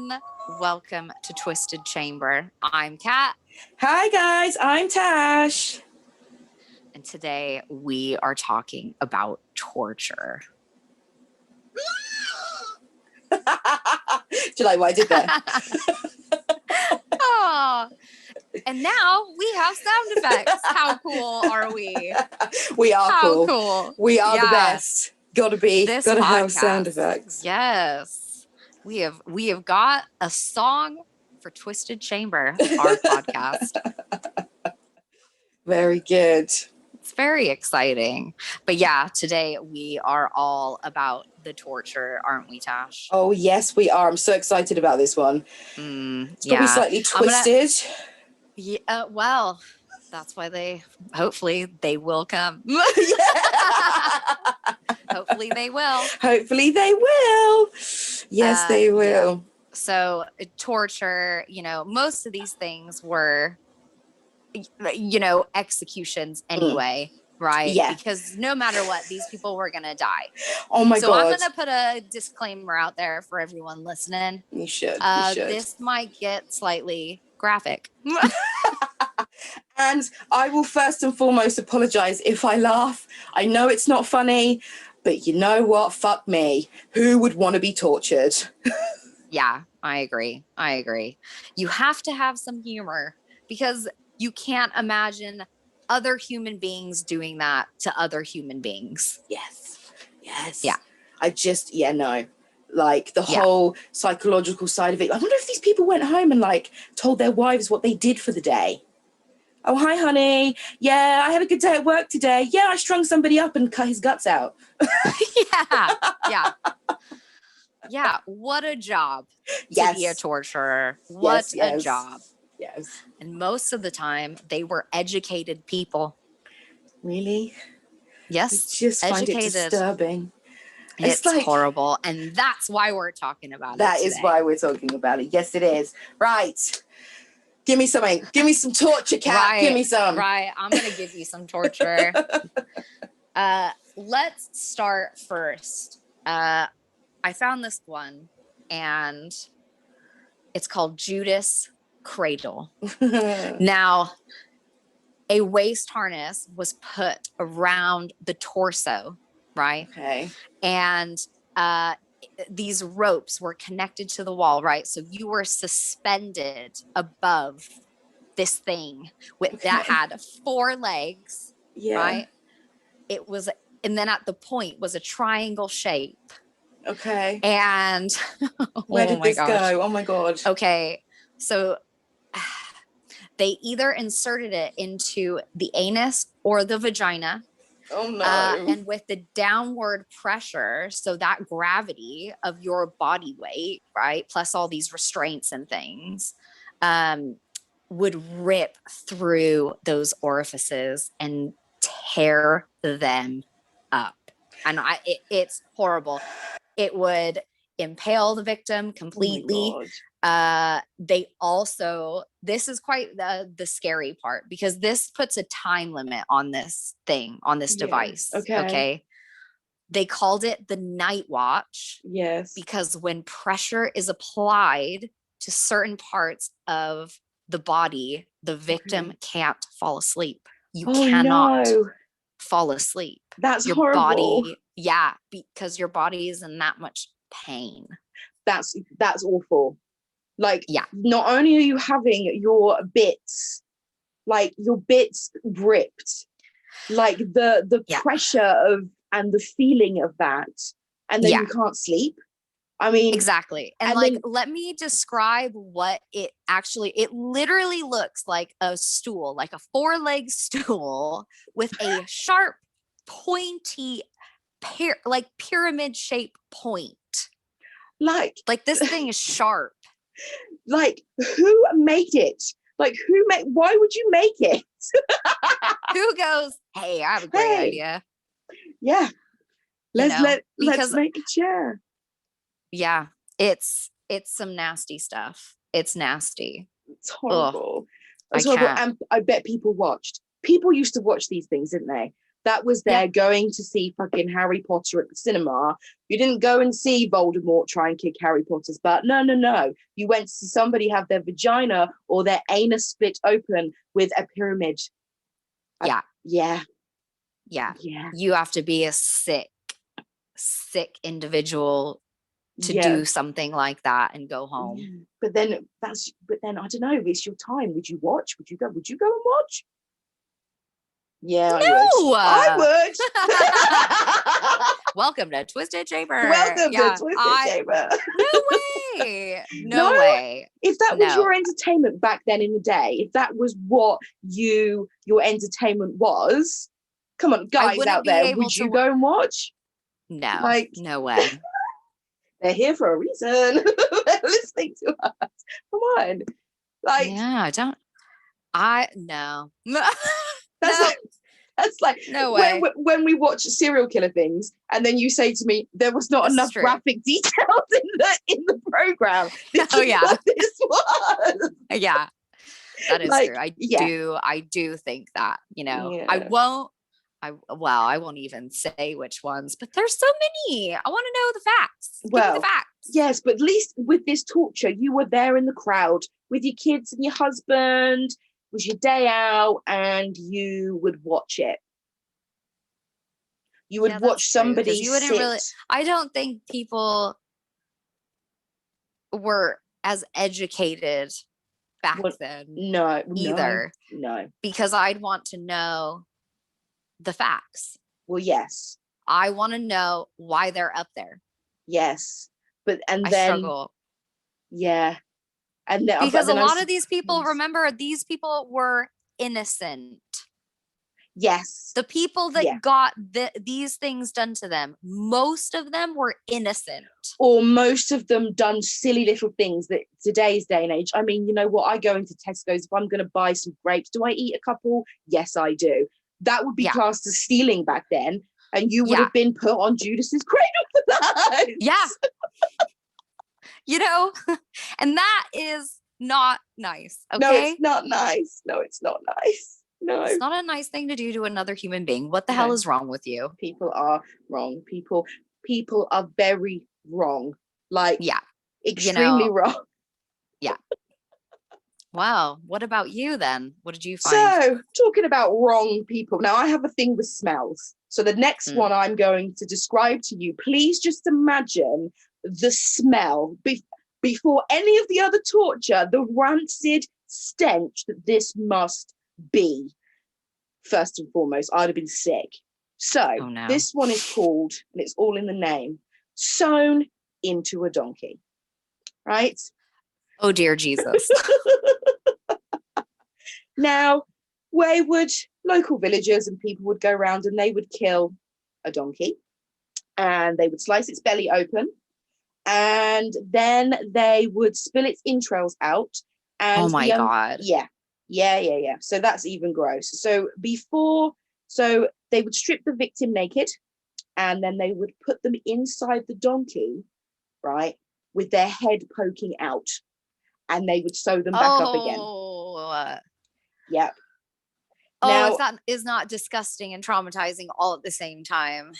everyone. Welcome to Twisted Chamber. I'm Kat. Hi guys, I'm Tash. And today we are talking about torture. Do you like what I did there? Oh, and now we have sound effects. How cool are we? We are How cool. We are the best. Gotta have sound effects. Yes. We have got a song for Twisted Chamber, our podcast. Very good. It's very exciting. But yeah, today we are all about the torture, aren't we, Tash? Oh yes, we are. I'm so excited about this one. It's gonna be slightly twisted. Well, that's why hopefully they will come. Hopefully they will. Hopefully they will. Yes, they will. Yeah. So torture, most of these things were, executions anyway, right? Yeah. Because no matter what, these people were going to die. Oh my God. So I'm going to put a disclaimer out there for everyone listening. You should. This might get slightly graphic. And I will first and foremost apologize if I laugh. I know it's not funny, but you know what? Fuck me. Who would want to be tortured? Yeah, I agree. You have to have some humor because you can't imagine other human beings doing that to other human beings. Yes. Yeah. No. Like the whole psychological side of it. I wonder if these people went home and told their wives what they did for the day. Oh, hi, honey. Yeah, I had a good day at work today. Yeah, I strung somebody up and cut his guts out. Yeah. What a job to be a torturer. What a job. Yes. And most of the time, they were educated people. Really? Yes. I just find it disturbing. It's horrible. And that's why we're talking about it. That is why we're talking about it. Yes, it is. Right. Give me something. Give me some torture, Kat. Right, give me some. Right. I'm going to give you some torture. Let's start first. I found this one, and it's called Judas Cradle. Now, a waist harness was put around the torso, right? Okay. And these ropes were connected to the wall, right? So you were suspended above this thing that had 4 legs, right? It was, and then at the point was a triangle shape. Okay. And where did this go? Oh my God. Okay. So they either inserted it into the anus or the vagina. Oh no. And with the downward pressure, so that gravity of your body weight, right, plus all these restraints and things, would rip through those orifices and tear them up. And it's horrible. It would impale the victim completely. Oh they also, this is quite the scary part, because this puts a time limit on this thing, on this device. Okay. They called it the night watch. Yes. Because when pressure is applied to certain parts of the body, the victim can't fall asleep. You cannot fall asleep. That's your horrible. Body, because your body is in that much pain. That's awful. Not only are you having your bits ripped, the pressure of and the feeling of that, and then you can't sleep. I mean, exactly. And let me describe what it literally looks like: a stool, like a 4-leg stool with a sharp, pointy, pyramid shaped point. Like this thing is sharp. Who made it? Why would you make it? Who goes, hey, I have a great idea. Yeah. Let's make a chair. Yeah. It's some nasty stuff. It's nasty. It's horrible. It's horrible. And I bet people used to watch these things, didn't they? That was their going to see fucking Harry Potter at the cinema. You didn't go and see Voldemort try and kick Harry Potter's butt. No. You went to see somebody have their vagina or their anus split open with a pyramid. Yeah. Yeah. You have to be a sick individual to do something like that and go home. Yeah. But then I don't know, it's your time. Would you watch? Would you go and watch? Yeah, No! I would. Welcome to Twisted Chamber. Welcome to Twisted Chamber. No way. No way. If that was your entertainment back then in the day, if that was what your entertainment was, come on, guys out there, would you go and watch? No, no way. They're here for a reason. They're listening to us. Come on. No. That's like no way. When we watch serial killer things, and then you say to me, there was not enough graphic details in the program. This is what this was. Yeah, that is true. I do think that, I won't even say which ones, but there's so many. I want to know the facts. Give me the facts. Yes, but at least with this torture, you were there in the crowd with your kids and your husband. It was your day out, and you would watch it. You would watch somebody sit. I don't think people were as educated back then. No, either. No, because I'd want to know the facts. Well, yes. I want to know why they're up there. Yes. But I struggle. Yeah. And then, because a lot of these people, remember, these people were innocent. Yes. The people that got these things done to them, most of them were innocent. Or most of them done silly little things that today's day and age. I mean, you know what? I go into Tesco's. If I'm going to buy some grapes, do I eat a couple? Yes, I do. That would be classed as stealing back then. And you would have been put on Judas's Cradle for that. Yeah. And that is not nice. Okay. No, it's not nice. No, it's not nice. No. It's not a nice thing to do to another human being. What the hell is wrong with you? People are wrong. People are very wrong. Like, extremely wrong. Yeah. Wow. What about you then? What did you find? So, talking about wrong people. Now, I have a thing with smells. So the next one I'm going to describe to you, please just imagine the smell before any of the other torture, the rancid stench that this must be. First and foremost, I'd have been sick. So this one is called, and it's all in the name, sewn into a donkey. Right? Oh, dear Jesus. Now, wayward local villagers and people would go around and they would kill a donkey and they would slice its belly open and then they would spill its entrails out. And oh my God. Yeah. So that's even gross. So they would strip the victim naked and then they would put them inside the donkey, right, with their head poking out, and they would sew them back up again. Yep. Now, it's not disgusting and traumatizing all at the same time.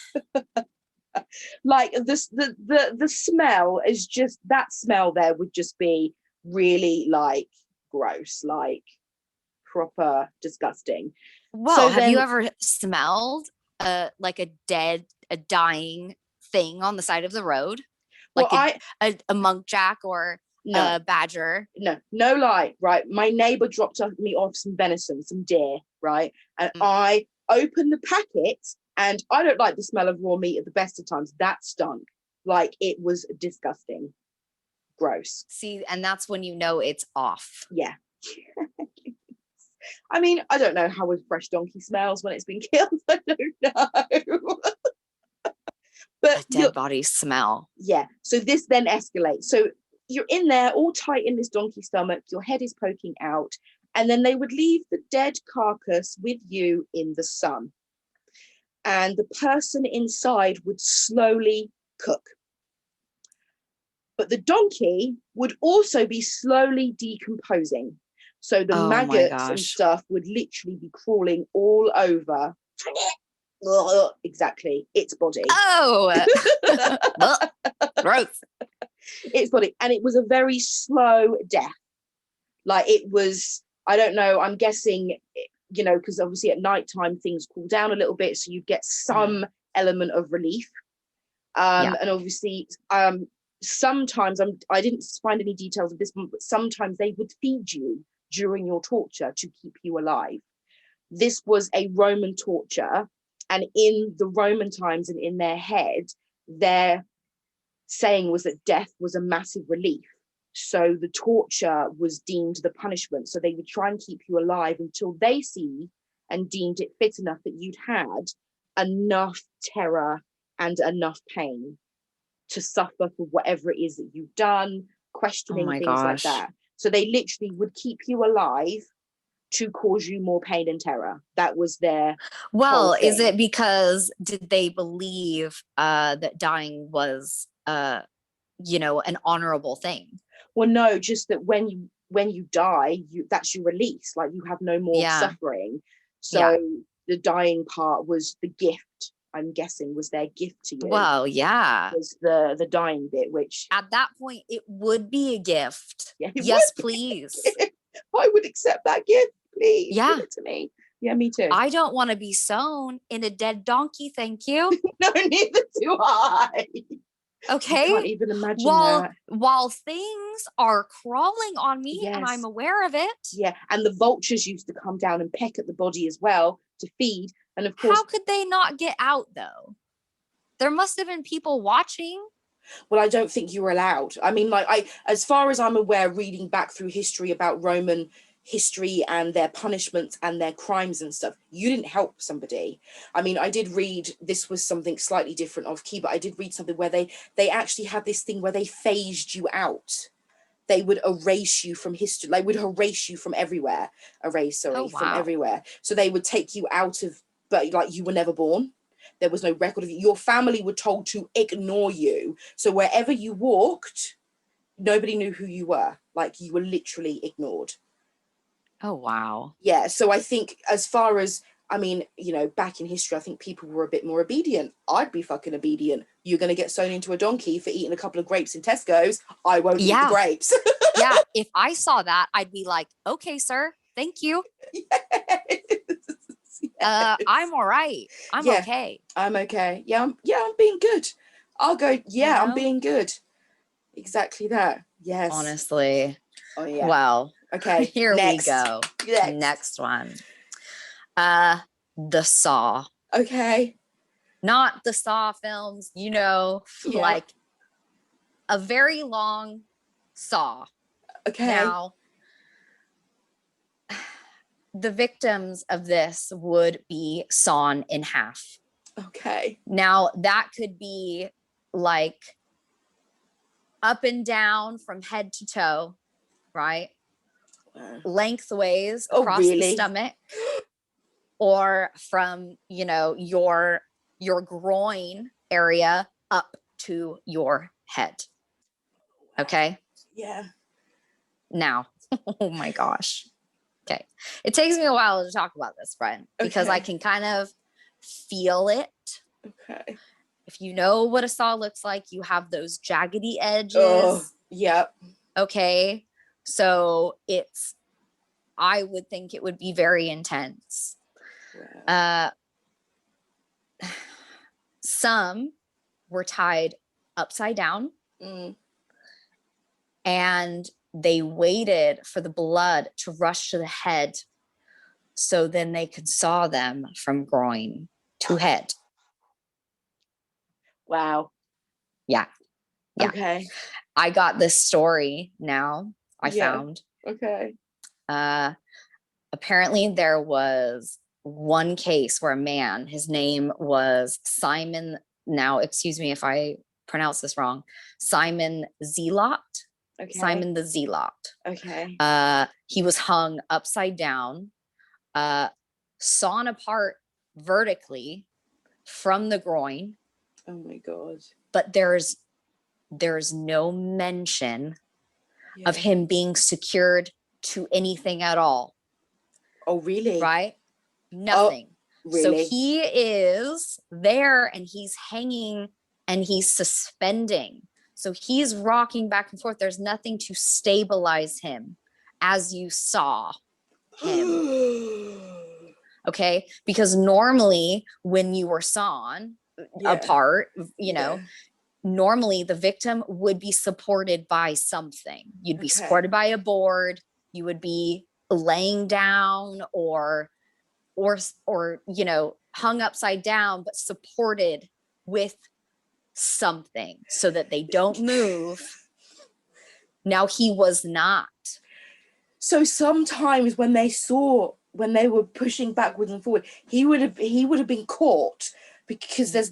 Like the smell is just, that smell there would just be really like gross, like proper disgusting. Well, have you ever smelled like a dying thing on the side of the road? Like a monkjack or a badger? No lie, right? My neighbor dropped me off some venison, some deer, right? And I opened the packet, and I don't like the smell of raw meat at the best of times. That stunk. Like, it was disgusting. Gross. See, and that's when you know it's off. Yeah. I mean, I don't know how a fresh donkey smells when it's been killed. I don't know. But a dead body smell. Yeah. So this then escalates. So you're in there all tight in this donkey stomach, your head is poking out, and then they would leave the dead carcass with you in the sun. And the person inside would slowly cook. But the donkey would also be slowly decomposing. So the maggots and stuff would literally be crawling all over Exactly, its body. Oh, gross. Its body. And it was a very slow death. Like, it was, I don't know, I'm guessing, you know, because obviously at nighttime things cool down a little bit, so you get some element of relief. And obviously, sometimes I didn't find any details of this one, but sometimes they would feed you during your torture to keep you alive. This was a Roman torture, and in the Roman times and in their head, their saying was that death was a massive relief. So the torture was deemed the punishment. So they would try and keep you alive until they see and deemed it fit enough that you'd had enough terror and enough pain to suffer for whatever it is that you've done, questioning things like that. So they literally would keep you alive to cause you more pain and terror. That was their well, is it because did they believe that dying was you know, an honorable thing? Well, no, just that when you die, that's your release. Like, you have no more suffering. So the dying part was the gift. I'm guessing was their gift to you. Well, yeah, was the dying bit, which at that point it would be a gift. Yeah, yes, please. I would accept that gift, please. Yeah, give it to me. Yeah, me too. I don't want to be sewn in a dead donkey, thank you. No, neither do I. Okay. I can't even imagine that. While things are crawling on me and I'm aware of it. Yeah, and the vultures used to come down and peck at the body as well to feed. And of course, how could they not get out though? There must have been people watching. Well, I don't think you were allowed. I mean, like, as far as I'm aware, reading back through history about Roman history and their punishments and their crimes and stuff, you didn't help somebody. I mean, I did read, this was something slightly different off key, but I did read something where they actually had this thing where they phased you out. They would erase you from history, like would erase you from everywhere. From everywhere. So they would take you out of, but like you were never born. There was no record of you. Your family were told to ignore you. So wherever you walked, nobody knew who you were. Like, you were literally ignored. Oh, wow. Yeah. So I think, as far as, I mean, you know, back in history, I think people were a bit more obedient. I'd be fucking obedient. You're going to get sewn into a donkey for eating a couple of grapes in Tesco's. I won't eat the grapes. Yeah. If I saw that, I'd be like, okay, sir, thank you. Yes. I'm all right. I'm okay. I'm okay. Yeah, I'm being good. I'll go, I'm being good. Exactly that. Yes. Honestly. Oh, yeah. Well, okay. Here we go. Next one. The Saw. Okay. Not the Saw films, you know, like a very long saw. Okay. Now, the victims of this would be sawn in half. Okay. Now, that could be like up and down from head to toe, right? Lengthways across the stomach, or from, you know, your groin area up to your head. Okay. Yeah. Now, oh my gosh. Okay. It takes me a while to talk about this, Brent, because I can kind of feel it. Okay. If you know what a saw looks like, you have those jaggedy edges. Oh, yep. Okay. So I would think it would be very intense. Wow. Some were tied upside down. And they waited for the blood to rush to the head, so then they could saw them from groin to head. Wow. Yeah. Okay. I got this story now. I found. Okay. Apparently there was one case where a man, his name was Simon. Now, excuse me if I pronounce this wrong. Simon Zealot. Okay. Simon the Zealot. Okay. He was hung upside down, sawn apart vertically from the groin. Oh my God. But there's no mention of him being secured to anything at all. Oh, really? Right? Nothing. So Really? he is there and he's hanging and he's suspending. So he's rocking back and forth. There's nothing to stabilize him as you saw him. Okay. Because normally when you were sawn apart, you know, normally the victim would be supported by something. You'd be supported by a board. You would be laying down or you know, hung upside down, but supported with something so that they don't move. Now he was not. So sometimes when they were pushing backwards and forward, he would have been caught because there's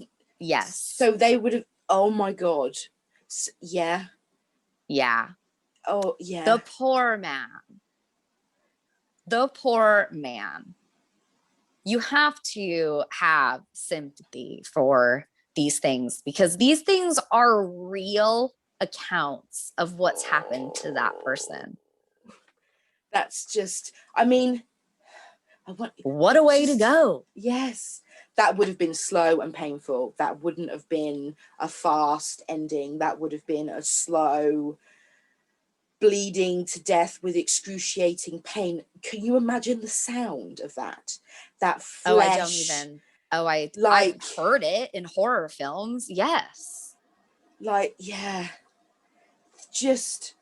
So they would have. Oh my God. Yeah. Yeah. Oh yeah. The poor man. You have to have sympathy for these things because these things are real accounts of what's happened to that person. That's just, I mean, what a way to go. Yes. That would have been slow and painful. That wouldn't have been a fast ending. That would have been a slow bleeding to death with excruciating pain. Can you imagine the sound of that? That flesh. Oh, I don't even. Oh, I've heard it in horror films. Yes. Like, yeah. Just,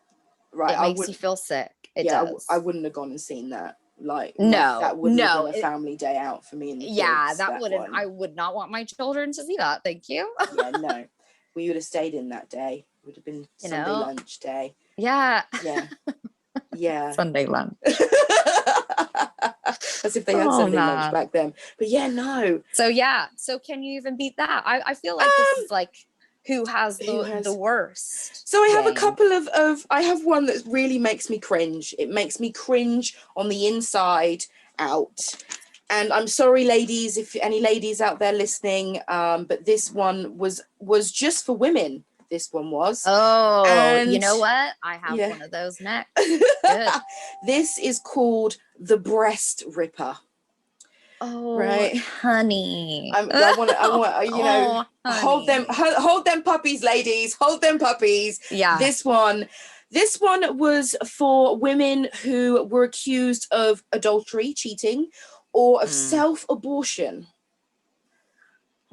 right. It makes you feel sick. It does. I wouldn't have gone and seen that. Like, no, that wouldn't have been a family day out for me and the kids. Yeah, that wouldn't. I would not want my children to see that. Thank you. Yeah, no. We would have stayed in that day. It would have been Sunday lunch day. Yeah. Yeah. Yeah. Sunday lunch. As if they had Sunday lunch back then. But yeah, no. So yeah. So can you even beat that? I feel like this is like who has the worst. So I have a couple of I have one that really makes me cringe. It makes me cringe on the inside out. And I'm sorry, ladies, if any ladies out there listening, but this one was just for women. This one was. Oh, and you know what? I have one of those next. Good. This is called the breast ripper. Oh, right, honey. I want, you know, hold them puppies, ladies. Hold them puppies. Yeah. This one was for women who were accused of adultery, cheating, or of self-abortion.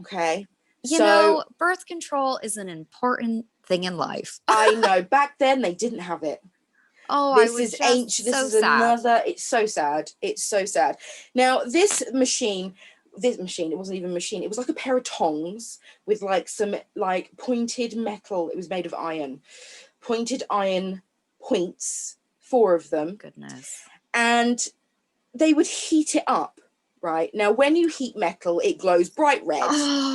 Okay. You know, birth control is an important thing in life. I know. Back then, they didn't have it. Oh, this is ancient. This is another. It's so sad. It's so sad. Now, this machine, it wasn't even a machine. It was like a pair of tongs with like some like pointed metal. It was made of iron, pointed iron points, 4 of them. Goodness. And they would heat it up. Right now, when you heat metal, it glows bright red.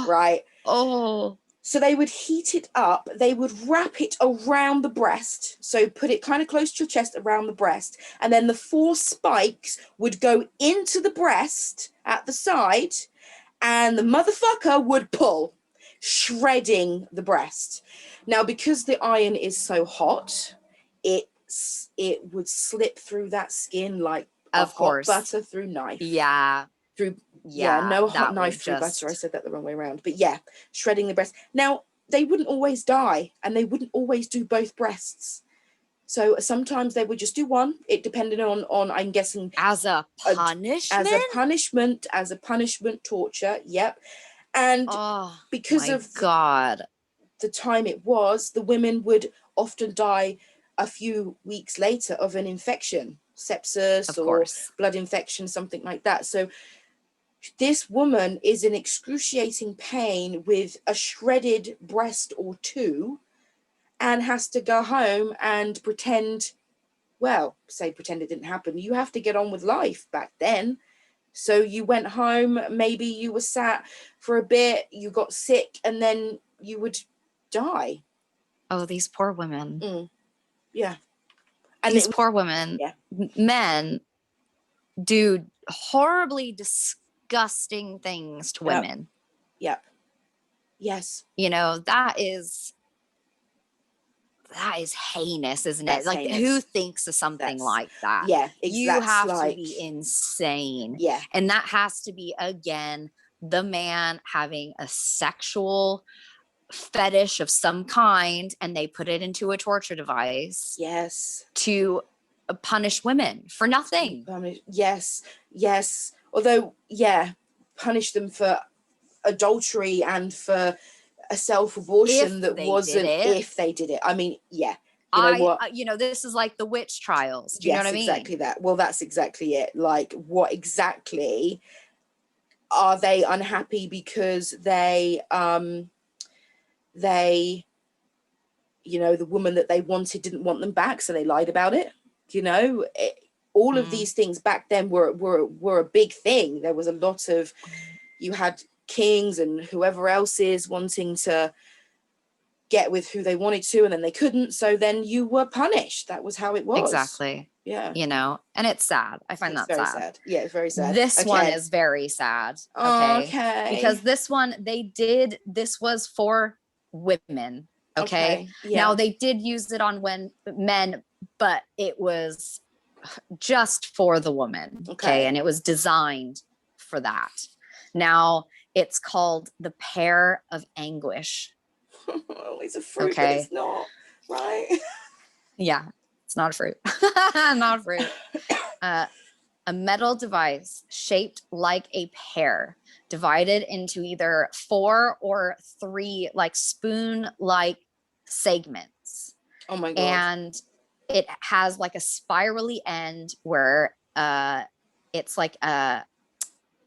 Right. Oh. So they would heat it up, they would wrap it around the breast, so put it kind of close to your chest around the breast, and then the 4 spikes would go into the breast at the side, and the motherfucker would pull, shredding the breast. Now, because the iron is so hot, it would slip through that skin like hot butter through knife. Yeah. No hot knife through butter. I said that the wrong way around. But yeah, shredding the breast. Now, they wouldn't always die, and they wouldn't always do both breasts. So sometimes they would just do one. It depended on I'm guessing, as a punishment, as a punishment, torture. Yep. And because of the time it was, the women would often die a few weeks later of an infection, sepsis or blood infection, something like that. So this woman is in excruciating pain with a shredded breast or 2 and has to go home and pretend it didn't happen. You have to get on with life back then. So you went home, maybe you were sat for a bit, you got sick, and then you would die. Oh, these poor women. Yeah. And these poor women, men do horribly disgusting things to women. Yep. Yes. You know, that is that is heinous, isn't That's it? Like, heinous. who thinks of something like that? Yeah, You have to like, be insane. Yeah. And that has to be, again, the man having a sexual fetish of some kind, and they put it into a torture device. Yes. To punish women for nothing. Yes. Although, yeah, punish them for adultery and for a self-abortion that wasn't, if they did it. I mean, yeah. You know what? This is like the witch trials. Do you know what I mean? Exactly that. Well, that's exactly it. Like, what exactly are they unhappy because the woman that they wanted didn't want them back, so they lied about it? All of these things back then were a big thing. There was a lot of, you had kings and whoever else is wanting to get with who they wanted to, and then they couldn't, so then you were punished. That was how it was. Exactly. Yeah. And it's sad. I find that very sad. Yeah, it's very sad. This one is very sad. Okay. Because this one, this was for women. Okay. Yeah. Now, they did use it on men, but it was just for the woman. Okay. And it was designed for that. Now, it's called the Pair of Anguish. Oh, it's a fruit, but it's not, right? Yeah, it's not a fruit. Not a fruit. A metal device shaped like a pear, divided into either 4 or 3 like spoon-like segments. Oh my God. And it has like a spirally end where it's like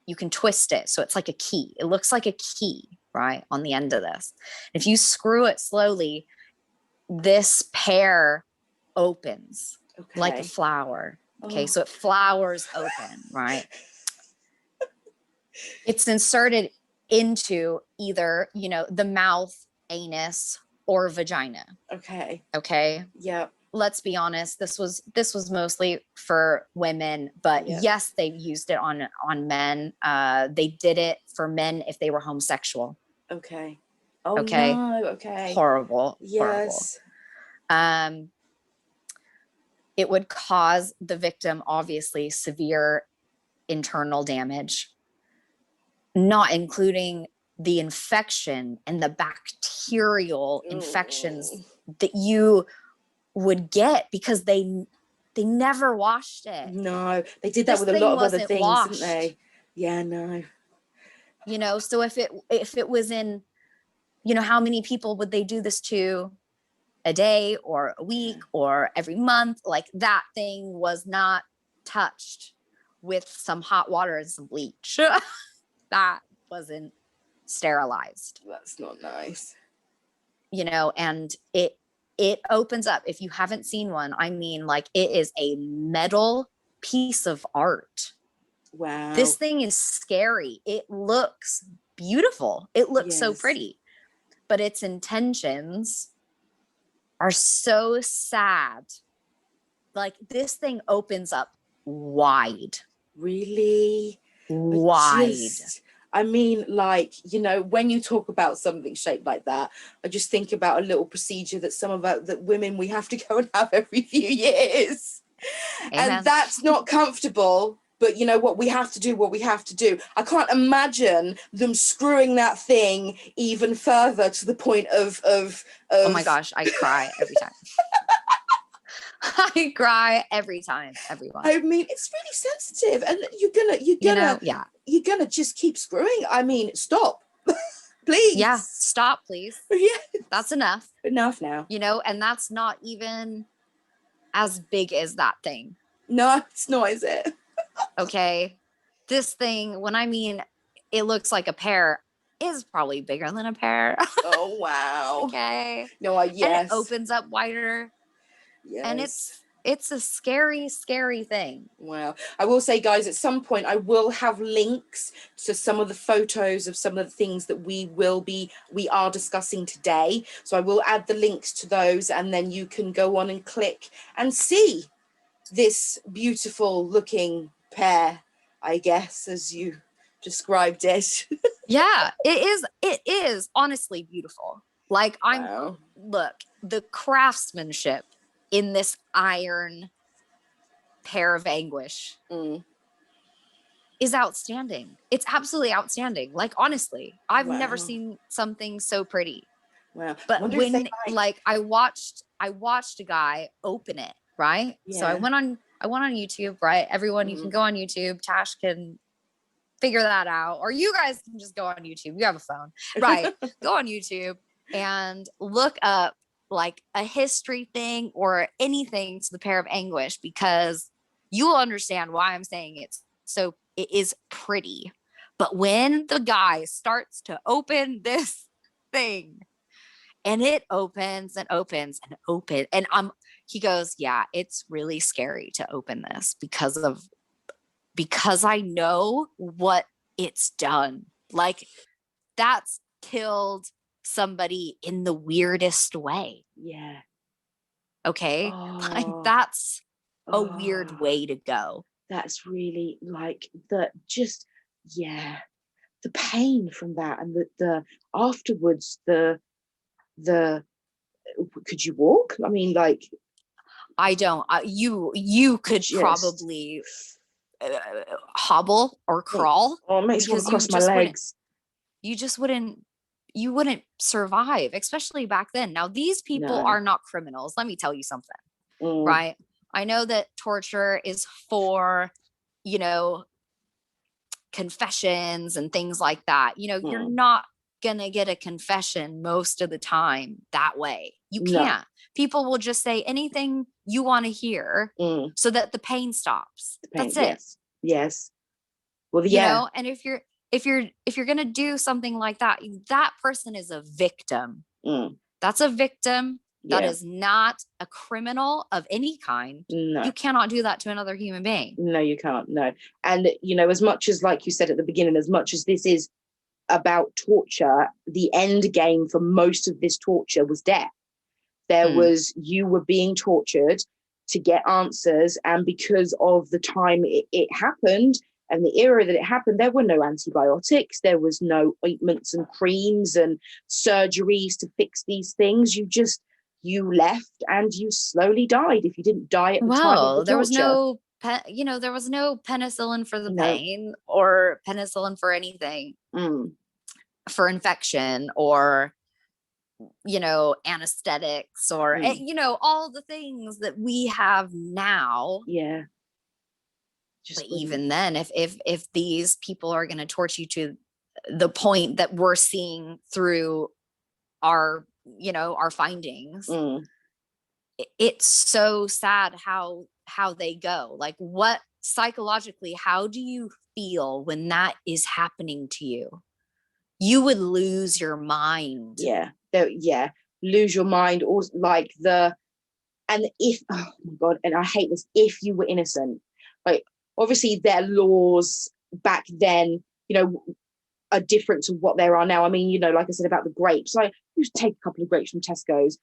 you can twist it. So it's like a key. It looks like a key, right, on the end of this. If you screw it slowly, this pear opens like a flower. Okay, so it flowers open, right? It's inserted into either, the mouth, anus, or vagina. Okay. Yeah. Let's be honest. This was mostly for women, but yes, they used it on men. They did it for men if they were homosexual. Okay. Oh no. Okay. Horrible. Yes. Horrible. It would cause the victim, obviously, severe internal damage, not including the infection and the bacterial infections that you would get because they never washed it. No, they did that with a lot of other things, didn't they? Yeah, no. So if it was in, how many people would they do this to a day or a week or every month? Like, that thing was not touched with some hot water and some bleach. That wasn't sterilized. That's not nice. And it opens up. If you haven't seen one, I mean, like, it is a metal piece of art. Wow. This thing is scary. It looks beautiful. It looks so pretty, but its intentions are so sad. Like, this thing opens up wide. Really? Wide. I mean, like, when you talk about something shaped like that, I just think about a little procedure that that women, we have to go and have every few years. Amen. And that's not comfortable. But you know what? We have to do what we have to do. I can't imagine them screwing that thing even further to the point of oh my gosh, I cry every time. I cry every time, everyone. I mean, it's really sensitive, and you're gonna just keep screwing. I mean, stop. Please. Yeah, stop, please. Yeah. That's enough. Enough now. And that's not even as big as that thing. No, it's not, is it? Okay. This thing, when I mean it looks like a pear, is probably bigger than a pear. Oh, wow. Okay. No, yes. And it opens up wider. Yes. And it's a scary, scary thing. Wow. I will say, guys, at some point I will have links to some of the photos of some of the things that we are discussing today. So I will add the links to those, and then you can go on and click and see this beautiful looking pear, I guess, as you described it. Yeah, it is honestly beautiful. Like Wow. look, the craftsmanship in this iron pair of anguish is outstanding. It's absolutely outstanding. Like, honestly, I've never seen something so pretty. Wow. But when like I watched a guy open it, right? Yeah. So I went on YouTube, right? Everyone, you can go on YouTube. Tash can figure that out, or you guys can just go on YouTube. You have a phone, right? Go on YouTube and look up like a history thing or anything to the Pair of Anguish, because you will understand why I'm saying it is pretty. But when the guy starts to open this thing, and it opens and opens and opens, and he goes, yeah, it's really scary to open this because I know what it's done. Like, that's killed somebody in the weirdest way. Yeah. Okay. Like, that's a weird way to go. That's really like the pain from that, and the afterwards, the could you walk? I mean, like, I don't. You could probably hobble or crawl. Oh, it makes me want to cross my legs. You wouldn't survive, especially back then. Now, these people are not criminals. Let me tell you something, right? I know that torture is for, confessions and things like that. You're not gonna get a confession most of the time that way. You can't. People will just say anything you want to hear so that the pain stops. That's it. Yes. Well, and if you're gonna do something like that, that person is a victim. That's a victim. That is not a criminal of any kind. No. You cannot do that to another human being. No, you can't. No. And, as much as, like you said at the beginning, as much as this is about torture, the end game for most of this torture was death. There was, you were being tortured to get answers. And because of the time it happened and the era that it happened, there were no antibiotics. There was no ointments and creams and surgeries to fix these things. You left and you slowly died if you didn't die at the time of the torture. There was no penicillin for the pain or penicillin for anything, for infection, or, anesthetics, or, all the things that we have now. Yeah. But even then, if these people are going to torture you to the point that we're seeing through our findings, it's so sad how they go. Like, what psychologically, how do you feel when that is happening to you? You would lose your mind. Lose your mind, or like and if, oh my God, and I hate this, if you were innocent, like, obviously their laws back then, are different to what there are now. I mean, like I said about the grapes, like, you take a couple of grapes from Tesco's,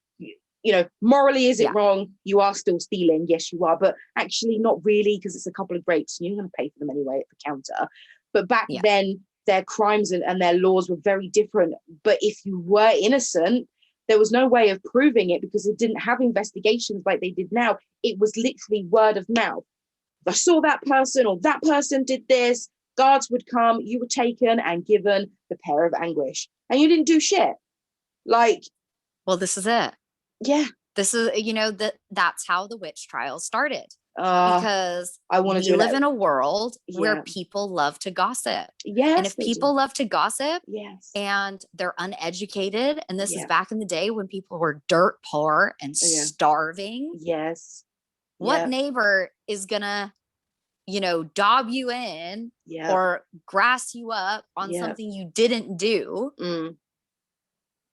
morally, is it wrong? You are still stealing. Yes, you are. But actually not really, because it's a couple of grapes and you're going to pay for them anyway at the counter. But back then, their crimes and their laws were very different. But if you were innocent, there was no way of proving it, because it didn't have investigations like they did now. It was literally word of mouth. I saw that person, or that person did this. Guards would come, you were taken and given the Pair of Anguish, and you didn't do shit. Like, well, this is it. Yeah. This is, that's how the witch trials started. Because we live in a world where people love to gossip. Yes. And if people love to gossip, yes, and they're uneducated, and this is back in the day when people were dirt poor and starving. Yes. What neighbor is gonna, dob you in or grass you up on something you didn't do,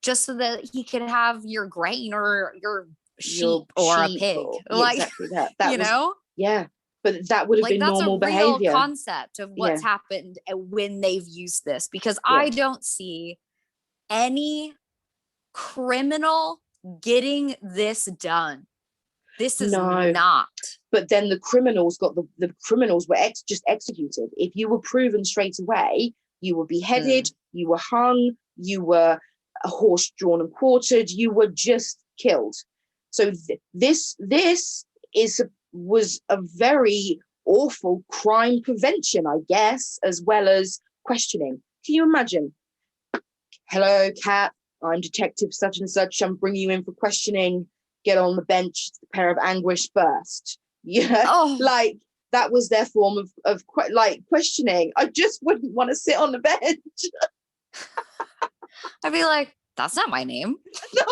just so that he could have your grain or your sheep or a pig? Like, exactly that. Yeah, but that would have been normal behavior. That's a real concept of what's happened when they've used this, because I don't see any criminal getting this done. This is not. But then the criminals the criminals were just executed. If you were proven straight away, you were beheaded, you were hung, you were a horse drawn and quartered, you were just killed. So this was a very awful crime prevention, I guess, as well as questioning. Can you imagine? Hello, Cat. I'm Detective such and such. I'm bringing you in for questioning. Get on the bench. It's the Pair of Anguish first. Yeah, like that was their form of questioning. I just wouldn't want to sit on the bench. I'd be like, that's not my name. No,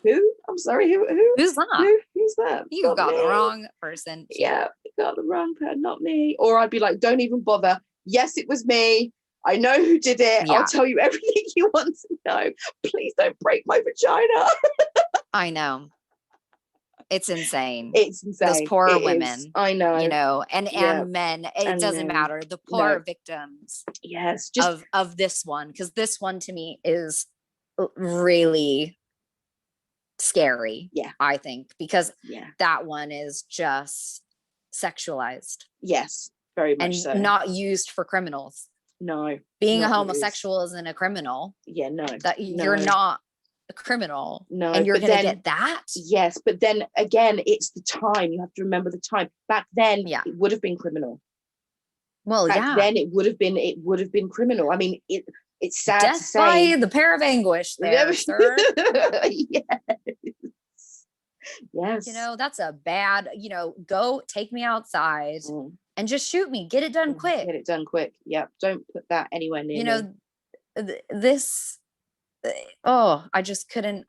who? I'm sorry, who? Who's that? Who's that? You got the wrong person. Yeah, you got the wrong person, not me. Or I'd be like, don't even bother. Yes, it was me. I know who did it. Yeah. I'll tell you everything you want to know. Please don't break my vagina. I know. It's insane. It's insane. Those poor women. I know. You know, and men. It doesn't matter. The poor victims. Yes. Just of this one. Because this one to me is really scary. Yeah. I think. Because that one is just sexualized. Yes. Very much so. And not used for criminals. No. Being a homosexual isn't a criminal. Yeah, no. You're not a criminal. No. And you're going to get that? Yes, but then again, it's the time. You have to remember the time. Back then, it would have been criminal. Well, Back then it would have been criminal. I mean, it's sad Death to say. by the Pair of Anguish there, sir. Yes. You know, that's a bad, go take me outside and just shoot me. Get it done quick. Get it done quick. Yep. Don't put that anywhere near me. I just couldn't,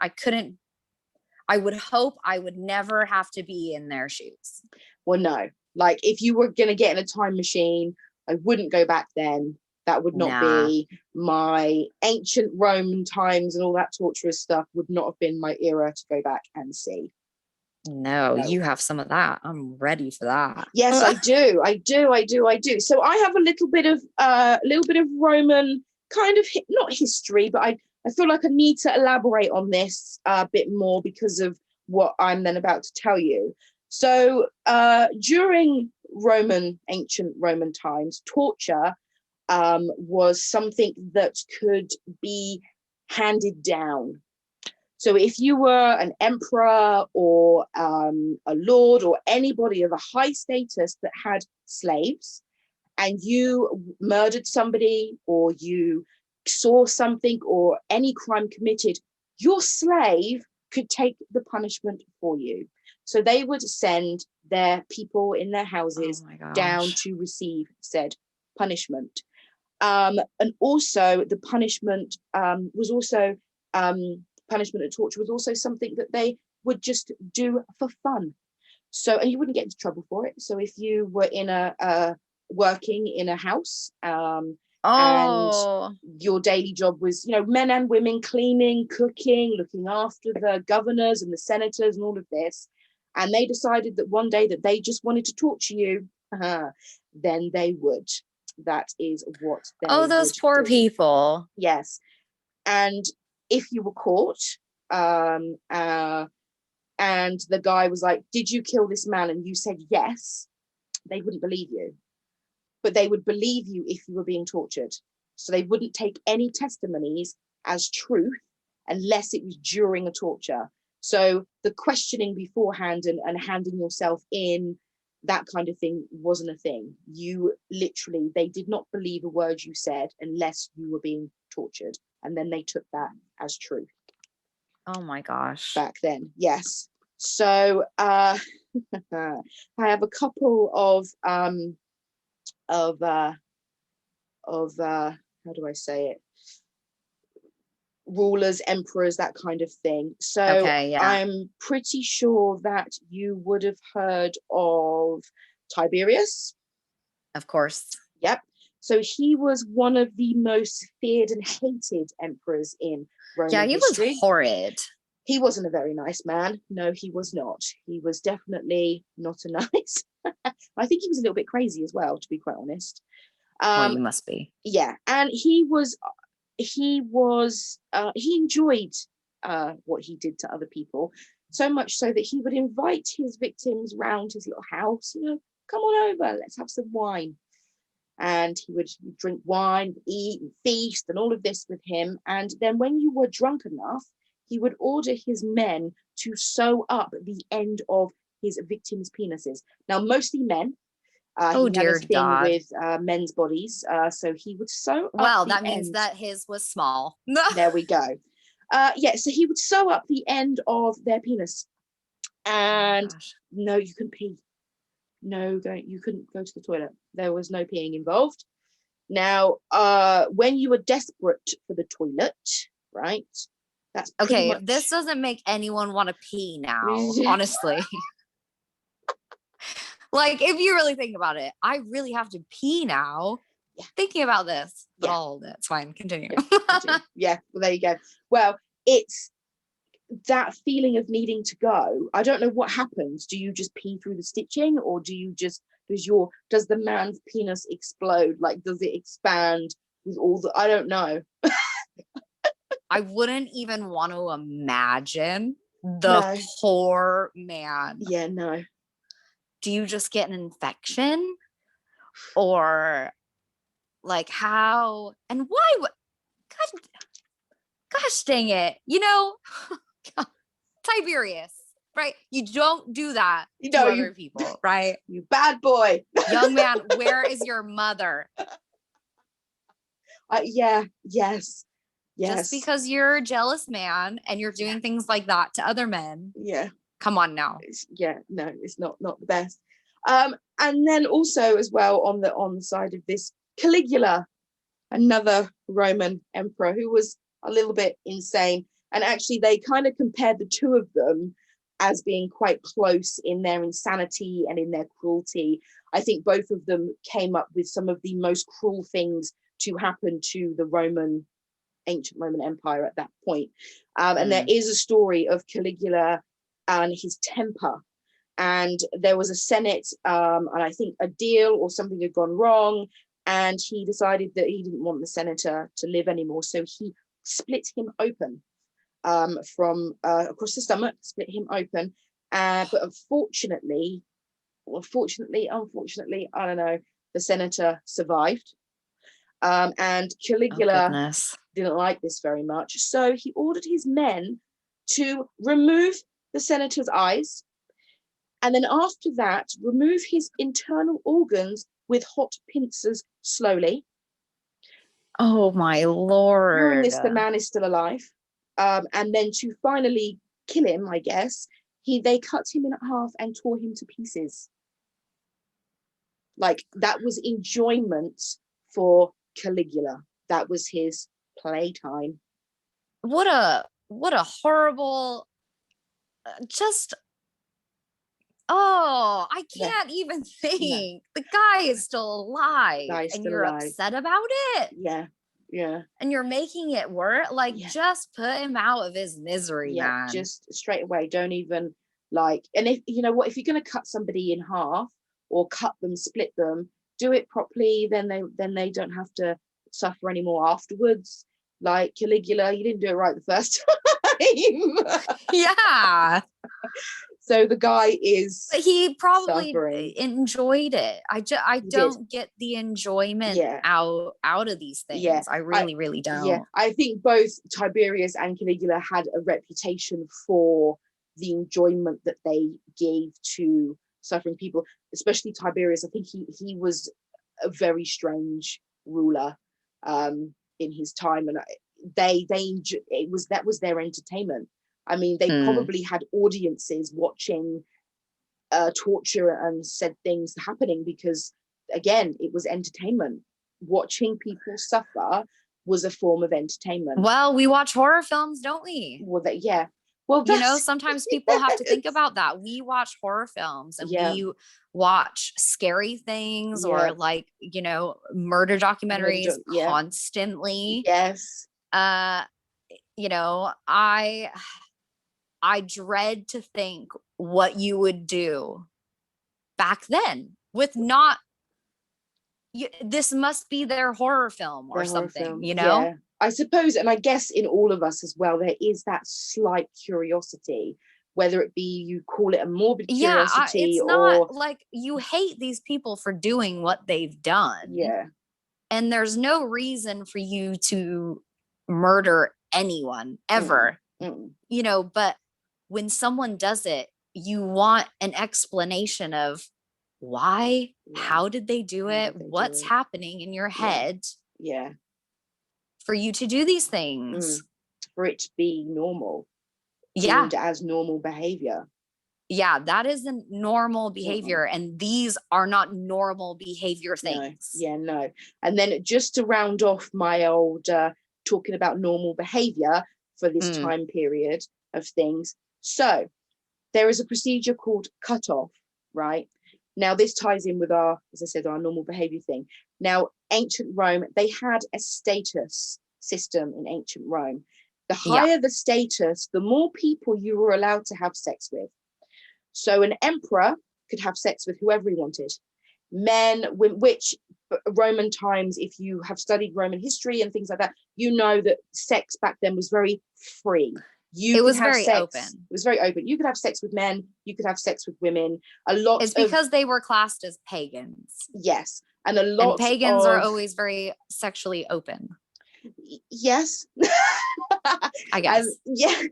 I would hope I would never have to be in their shoes. Well, no. Like, if you were going to get in a time machine, I wouldn't go back then. That would not be my ancient Roman times, and all that torturous stuff would not have been my era to go back and see. No, you have some of that. I'm ready for that. Yes, I do. So I have a little bit of Roman kind of not history, but I feel like I need to elaborate on this a bit more because of what I'm then about to tell you. So during ancient Roman times, torture was something that could be handed down. So if you were an emperor or a lord or anybody of a high status that had slaves, and you murdered somebody or you saw something or any crime committed, your slave could take the punishment for you. So they would send their people in their houses down to receive said punishment. And also the punishment was also punishment and torture was also something that they would just do for fun. So, and you wouldn't get into trouble for it. So if you were in working in a house and your daily job was, men and women cleaning, cooking, looking after the governors and the senators and all of this, and they decided that one day that they just wanted to torture you, then they would. That is what they those poor people. Yes. And if you were caught and the guy was like, did you kill this man? And you said yes, they wouldn't believe you. But they would believe you if you were being tortured. So they wouldn't take any testimonies as truth unless it was during a torture. So the questioning beforehand and handing yourself in, that kind of thing wasn't a thing. You literally, they did not believe a word you said unless you were being tortured. And then they took that as truth. Oh my gosh. Back then, yes. So I have a couple of how do I say it? Rulers, emperors, that kind of thing. So I'm pretty sure that you would have heard of Tiberius. Of course. Yep. So he was one of the most feared and hated emperors in Roman history. Was horrid. He wasn't a very nice man. No, he was not. He was definitely not a nice. I think he was a little bit crazy as well, to be quite honest. Well, you must be. Yeah, and he enjoyed what he did to other people, so much so that he would invite his victims round his little house. Come on over, let's have some wine. and he would drink wine, eat and feast and all of this with him. And then when you were drunk enough, he would order his men to sew up the end of his victims' penises. Now, mostly men. Oh, he had dear a thing God. with men's bodies. So he would sew up Well, the that means end. that his was small. There we go. So he would sew up the end of their penis. And no, you couldn't pee. No, you couldn't go to the toilet. There was no peeing involved. Now, when you were desperate for the toilet, right? That's okay. much... This doesn't make anyone want to pee now, honestly. Like, if you really think about it, I really have to pee now. Yeah. Thinking about this, but I'll hold it. It's fine. Continue. Yeah. Well, there you go. Well, it's that feeling of needing to go. I don't know what happens. Do you just pee through the stitching, or do you just does the man's penis explode? Like, does it expand with all the? I don't know. I wouldn't even want to imagine the poor man. Yeah, no. Do you just get an infection, or like how and why would gosh dang it, Tiberius, right? You don't do that to other people, right? You bad boy. Young man, where is your mother? Yes. Just because you're a jealous man and you're doing things like that to other men. Yeah. Come on now. It's not the best. And then also as well on the side of this, Caligula, another Roman emperor who was a little bit insane. And actually they kind of compared the two of them as being quite close in their insanity and in their cruelty. I think both of them came up with some of the most cruel things to happen to the ancient Roman Empire at that point. And there is a story of Caligula and his temper. And there was a Senate, and I think a deal or something had gone wrong, and he decided that he didn't want the senator to live anymore. So he split him open from across the stomach, split him open. But unfortunately, I don't know, the senator survived. And Caligula didn't like this very much. So he ordered his men to remove the senator's eyes. And then after that, remove his internal organs with hot pincers slowly. Oh, my Lord. During this, the man is still alive. And then to finally kill him, I guess, they cut him in half and tore him to pieces. Like, that was enjoyment for Caligula. That was his playtime. What a horrible, I can't even think. The guy is still alive, and you're upset about it. Yeah. And you're making it work. Like, just put him out of his misery, man. Just straight away. Don't even and if you know what, if you're going to cut somebody in half or cut them, split them, do it properly. Then they don't have to suffer anymore afterwards. Like Caligula, you didn't do it right the first time. Yeah. So the guy is. But he probably enjoyed it. I don't get the enjoyment out of these things. Yeah. I really don't. Yeah, I think both Tiberius and Caligula had a reputation for the enjoyment that they gave to suffering people, especially Tiberius. I think he was a very strange ruler in his time, and that was their entertainment. I mean, they probably had audiences watching torture and said things happening because, again, it was entertainment. Watching people suffer was a form of entertainment. Well, we watch horror films, don't we? Well, yeah. Well, sometimes people have to think about that. We watch horror films and we watch scary things or murder documentaries constantly. Yes. I dread to think what you would do back then with not. This must be their horror film or something, Yeah. I suppose, and I guess in all of us as well, there is that slight curiosity whether it be you call it a morbid Yeah, curiosity it's or not like you hate these people for doing what they've done. yeah, And there's no reason for you to murder anyone ever, you know, but when someone does it, you want an explanation of why, how did they do it, what's happening in your head for you to do these things. For it to be normal. Yeah. Deemed as normal behavior. Yeah, that isn't normal behavior. And these are not normal behavior things. No. Yeah, no. And then just to round off my old talking about normal behavior for this time period of things. So there is a procedure called cutoff, right? Now this ties in with our, as I said, our normal behavior thing. Now, ancient Rome, they had a status system in ancient Rome. The higher the status, the more people you were allowed to have sex with. So an emperor could have sex with whoever he wanted. Men, which Roman times, if you have studied Roman history and things like that, you know that sex back then was very free. It was very open. It was very open. You could have sex with men. You could have sex with women. It's because they were classed as pagans. Yes. And a lot of pagans are always very sexually open. Yes. I guess. Yes.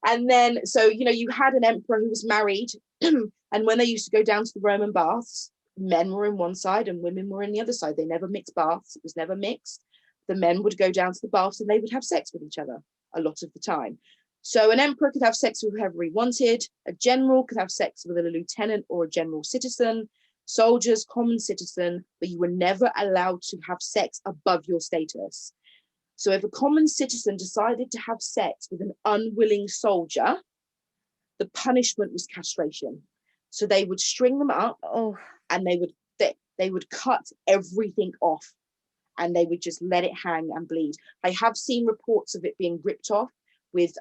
And then, so, you know, you had an emperor who was married. And when they used to go down to the Roman baths, men were in one side and women were in the other side. They never mixed baths. It was never mixed. The men would go down to the baths and they would have sex with each other a lot of the time. So an emperor could have sex with whoever he wanted. A general could have sex with a lieutenant or a general citizen. Soldiers, common citizen, but you were never allowed to have sex above your status. So if a common citizen decided to have sex with an unwilling soldier, the punishment was castration. So they would string them up and they would cut everything off and they would just let it hang and bleed. I have seen reports of it being ripped off with,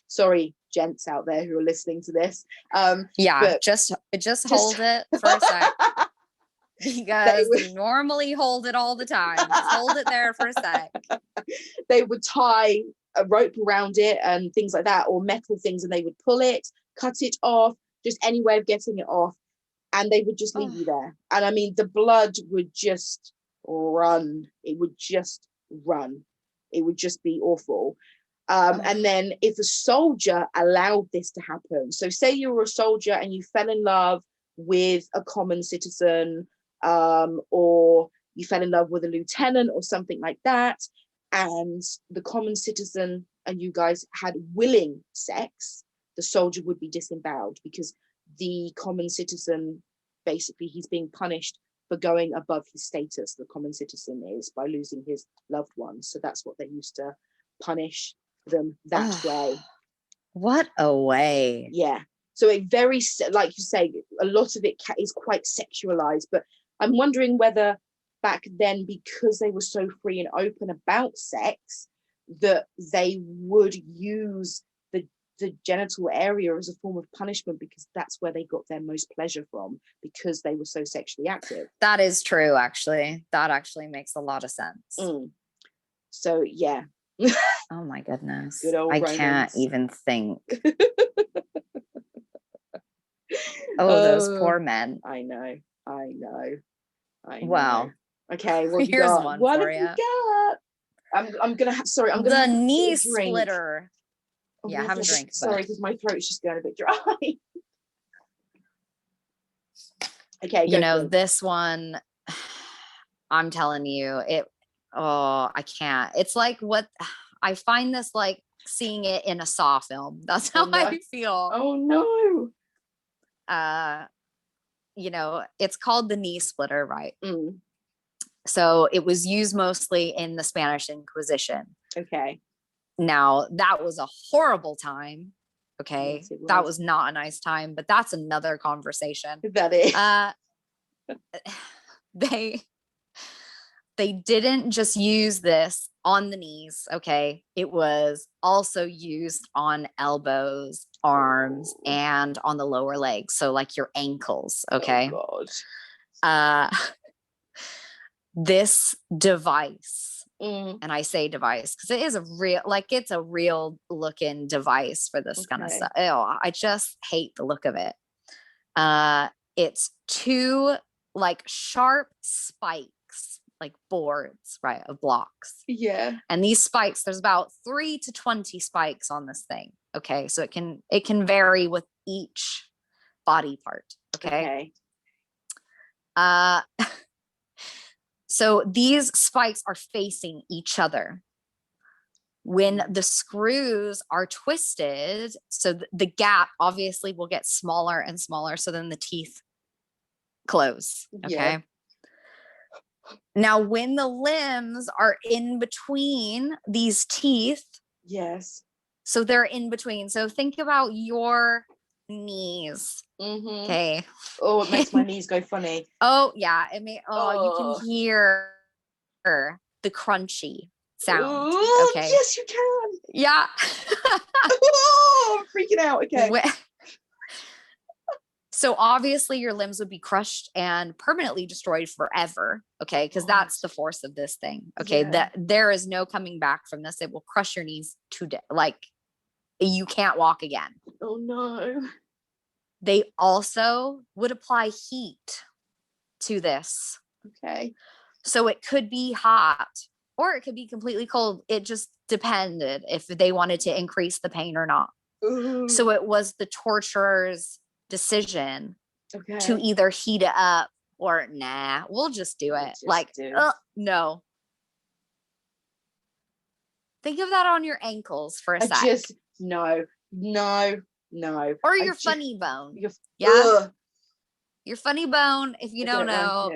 sorry, gents out there who are listening to this. Just hold it for a sec. Because we normally hold it all the time. Just hold it there for a sec. They would tie a rope around it and things like that, or metal things, and they would pull it, cut it off, just any way of getting it off, and they would just leave you there. And I mean, the blood would just run. It would just run. It would just be awful. And then if a soldier allowed this to happen, so say you were a soldier and you fell in love with a common citizen, or you fell in love with a lieutenant or something like that, and the common citizen and you guys had willing sex, the soldier would be disemboweled because the common citizen, basically he's being punished for going above his status. The common citizen is by losing his loved ones. So that's what they used to punish them that way. What a way. Yeah. So it very, like you say, a lot of it is quite sexualized, but I'm wondering whether back then, because they were so free and open about sex, that they would use the genital area as a form of punishment because that's where they got their most pleasure from, because they were so sexually active. That is true, actually. That actually makes a lot of sense. So, yeah. Oh my goodness. Good old Romans. Can't even think. Those poor men. I know. Wow. Okay, what here's one what for have you. Got? I'm gonna have, sorry, I'm gonna the have knee splitter. Yeah, have a drink. Sorry, because my throat's just going a bit dry. Okay, you know, this one, I'm telling you, I can't. It's like what I find this like seeing it in a Saw film. That's how I feel. Oh no. You know, it's called the knee splitter, right? So it was used mostly in the Spanish Inquisition. Okay. Now that was a horrible time. Okay. Yes, that was not a nice time, but that's another conversation. That is. They didn't just use this on the knees. Okay. It was also used on elbows, arms, and on the lower legs. So like your ankles. Okay. Oh God. This device And I say device because it is a real, like, it's a real looking device for this kind of stuff. Ew, I just hate the look of it. It's 2 like sharp spikes, like boards, right, of blocks. Yeah. And these spikes, there's about 3 to 20 spikes on this thing. Okay, so it can vary with each body part. Okay. So these spikes are facing each other. When the screws are twisted, so the gap obviously will get smaller and smaller. So then the teeth close. Okay. Yeah. Now, when the limbs are in between these teeth. Yes. So they're in between. So think about your knees. Okay. Oh, it makes my knees go funny. Oh, yeah. You can hear the crunchy sound. Oh, okay. Yes, you can. Yeah. Oh, I'm freaking out. Okay. So obviously your limbs would be crushed and permanently destroyed forever. Okay. Because that's the force of this thing. Okay. That there is no coming back from this. It will crush your knees to death. Like, you can't walk again. Oh no. They also would apply heat to this. Okay. So it could be hot or it could be completely cold. It just depended if they wanted to increase the pain or not. Ooh. So it was the torturer's decision to either heat it up or nah, we'll just do it. No. Think of that on your ankles for a sec. No. Or your funny bone. Yeah. Your funny bone, if you don't know,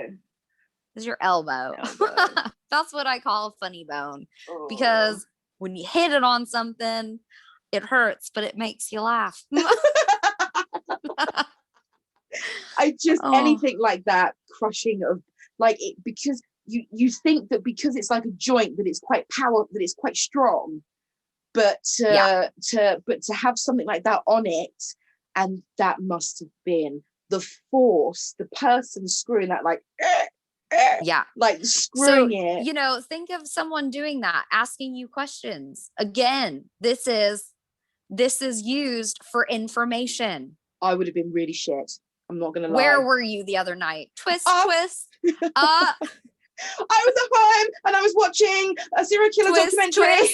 is your elbow. That's what I call a funny bone. Because when you hit it on something, it hurts, but it makes you laugh. Anything like that, crushing of like it, because you think that because it's like a joint that it's quite quite strong, but to have something like that on it, and that must have been the force, the person screwing that like screwing it. Think of someone doing that, asking you questions. Again, this is used for information. I would have been really shit. I'm not gonna lie. Where were you the other night? Twist. I was at home and I was watching a serial killer documentary.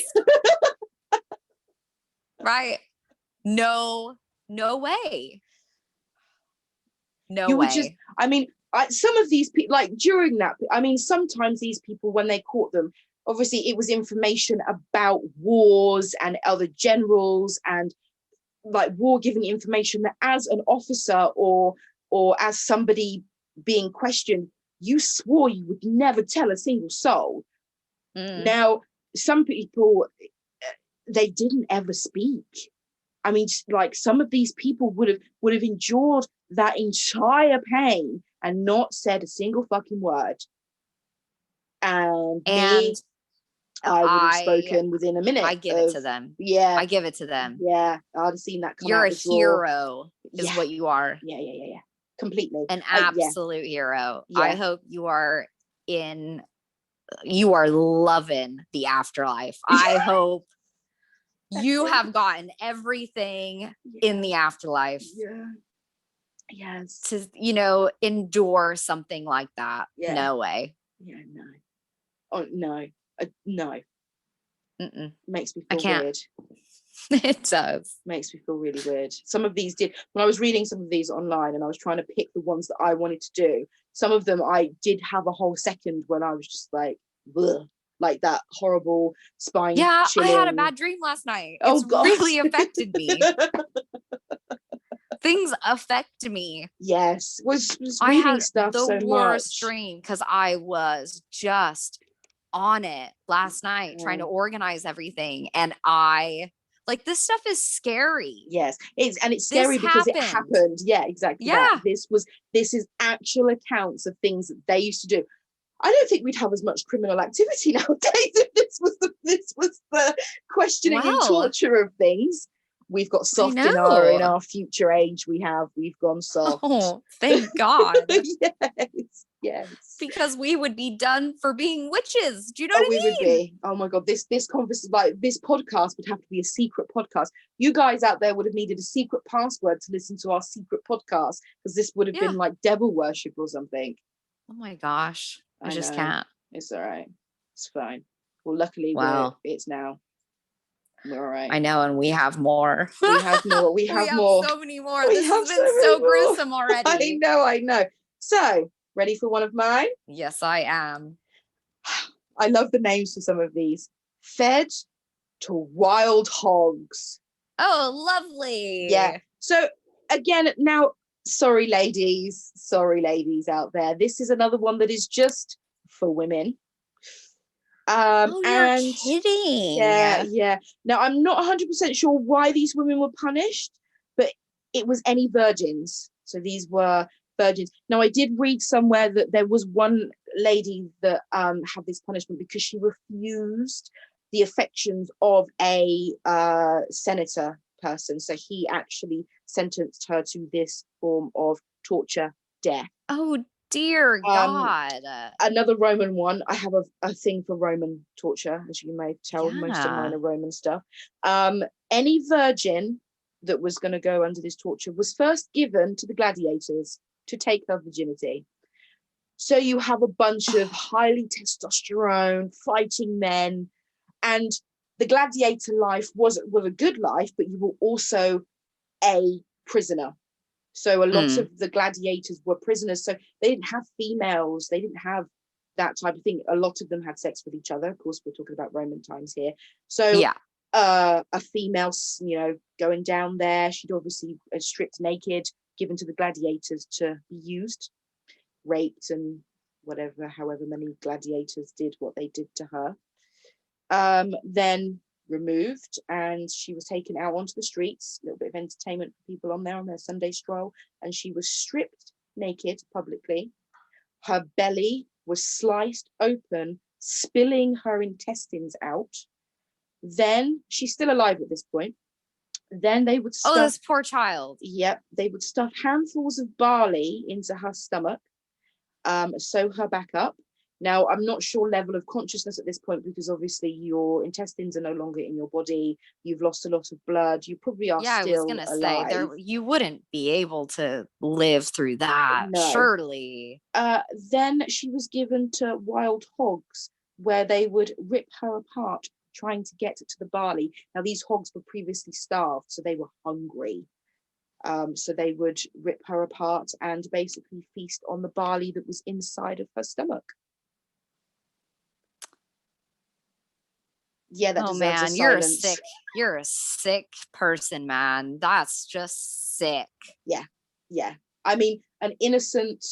Right. No way. No you way. Would just, some of these people, like during that, sometimes these people, when they caught them, obviously it was information about wars and other generals and like war giving information that as an officer or as somebody being questioned, you swore you would never tell a single soul. Now, some people, they didn't ever speak. Like some of these people would have endured that entire pain and not said a single fucking word. And me, I would have spoken within a minute. I give it to them. Yeah. I give it to them. Yeah. I'd have seen that come You're out a hero is what you are. Yeah. Completely. An absolute hero. Yeah. I hope you are loving the afterlife. I hope you have gotten everything in the afterlife. Yeah. Yes. To, endure something like that. Yeah. No way. Yeah, no. Oh, no. No. Mm-mm. Makes me feel weird. It does. Makes me feel really weird. Some of these when I was reading some of these online and I was trying to pick the ones that I wanted to do, some of them I did have a whole second when I was just like, bleh, like that horrible spine chilling. I had a bad dream last night. It's really affected me. Things affect me. Yes. Was reading stuff so much. The worst dream because I was just on it last night trying to organize everything, and this stuff is scary. Yes, it's scary because it happened. Yeah, exactly. Yeah, this is actual accounts of things that they used to do. I don't think we'd have as much criminal activity nowadays if this was the questioning and torture of things. We've got soft in our future age. We've gone soft. Oh, thank God. Yes. because we would be done for being witches. Do you know what I we mean? would be. Oh my God, this conversation, like this podcast would have to be a secret podcast. You guys out there would have needed a secret password to listen to our secret podcast, because this would have been like devil worship or something. Oh my gosh. I just know. can't. It's all right. It's fine. Well, luckily it's now. We're all right. I know, and we have more. We have more. We have more. So many more. This has been so gruesome already. I know. So, ready for one of mine? Yes, I am. I love the names for some of these. Fed to wild hogs. Oh, lovely. Yeah. So again, now, sorry ladies out there. This is another one that is just for women. You're kidding. Yeah. Now, I'm not 100% sure why these women were punished, but it was any virgins. So these were virgins. Now, I did read somewhere that there was one lady that had this punishment because she refused the affections of a senator person. So he actually sentenced her to this form of torture, death. Oh, dear God. Another Roman one. I have a thing for Roman torture, as you may tell. Most of mine are Roman stuff. Any virgin that was going to go under this torture was first given to the gladiators to take their virginity. So you have a bunch of highly testosterone fighting men, and the gladiator life was a good life, but you were also a prisoner. So a lot of the gladiators were prisoners. So they didn't have females. They didn't have that type of thing. A lot of them had sex with each other. Of course, we're talking about Roman times here. So a female, going down there, she'd obviously stripped naked, given to the gladiators to be used, raped, and however many gladiators did what they did to her. Then removed, and she was taken out onto the streets, a little bit of entertainment for people on there on their Sunday stroll, and she was stripped naked publicly. Her belly was sliced open, spilling her intestines out. Then she's still alive at this point. Then they would stuff, this poor child. Yep, they would stuff handfuls of barley into her stomach, sew her back up. Now, I'm not sure level of consciousness at this point, because obviously your intestines are no longer in your body. You've lost a lot of blood. You probably are still alive. I was going to say, you wouldn't be able to live through that, surely. Then she was given to wild hogs, where they would rip her apart, trying to get to the barley. Now, these hogs were previously starved, so they were hungry. So they would rip her apart and basically feast on the barley that was inside of her stomach. Yeah, that deserves a silence. You're a sick person, man. That's just sick. Yeah. I mean, an innocent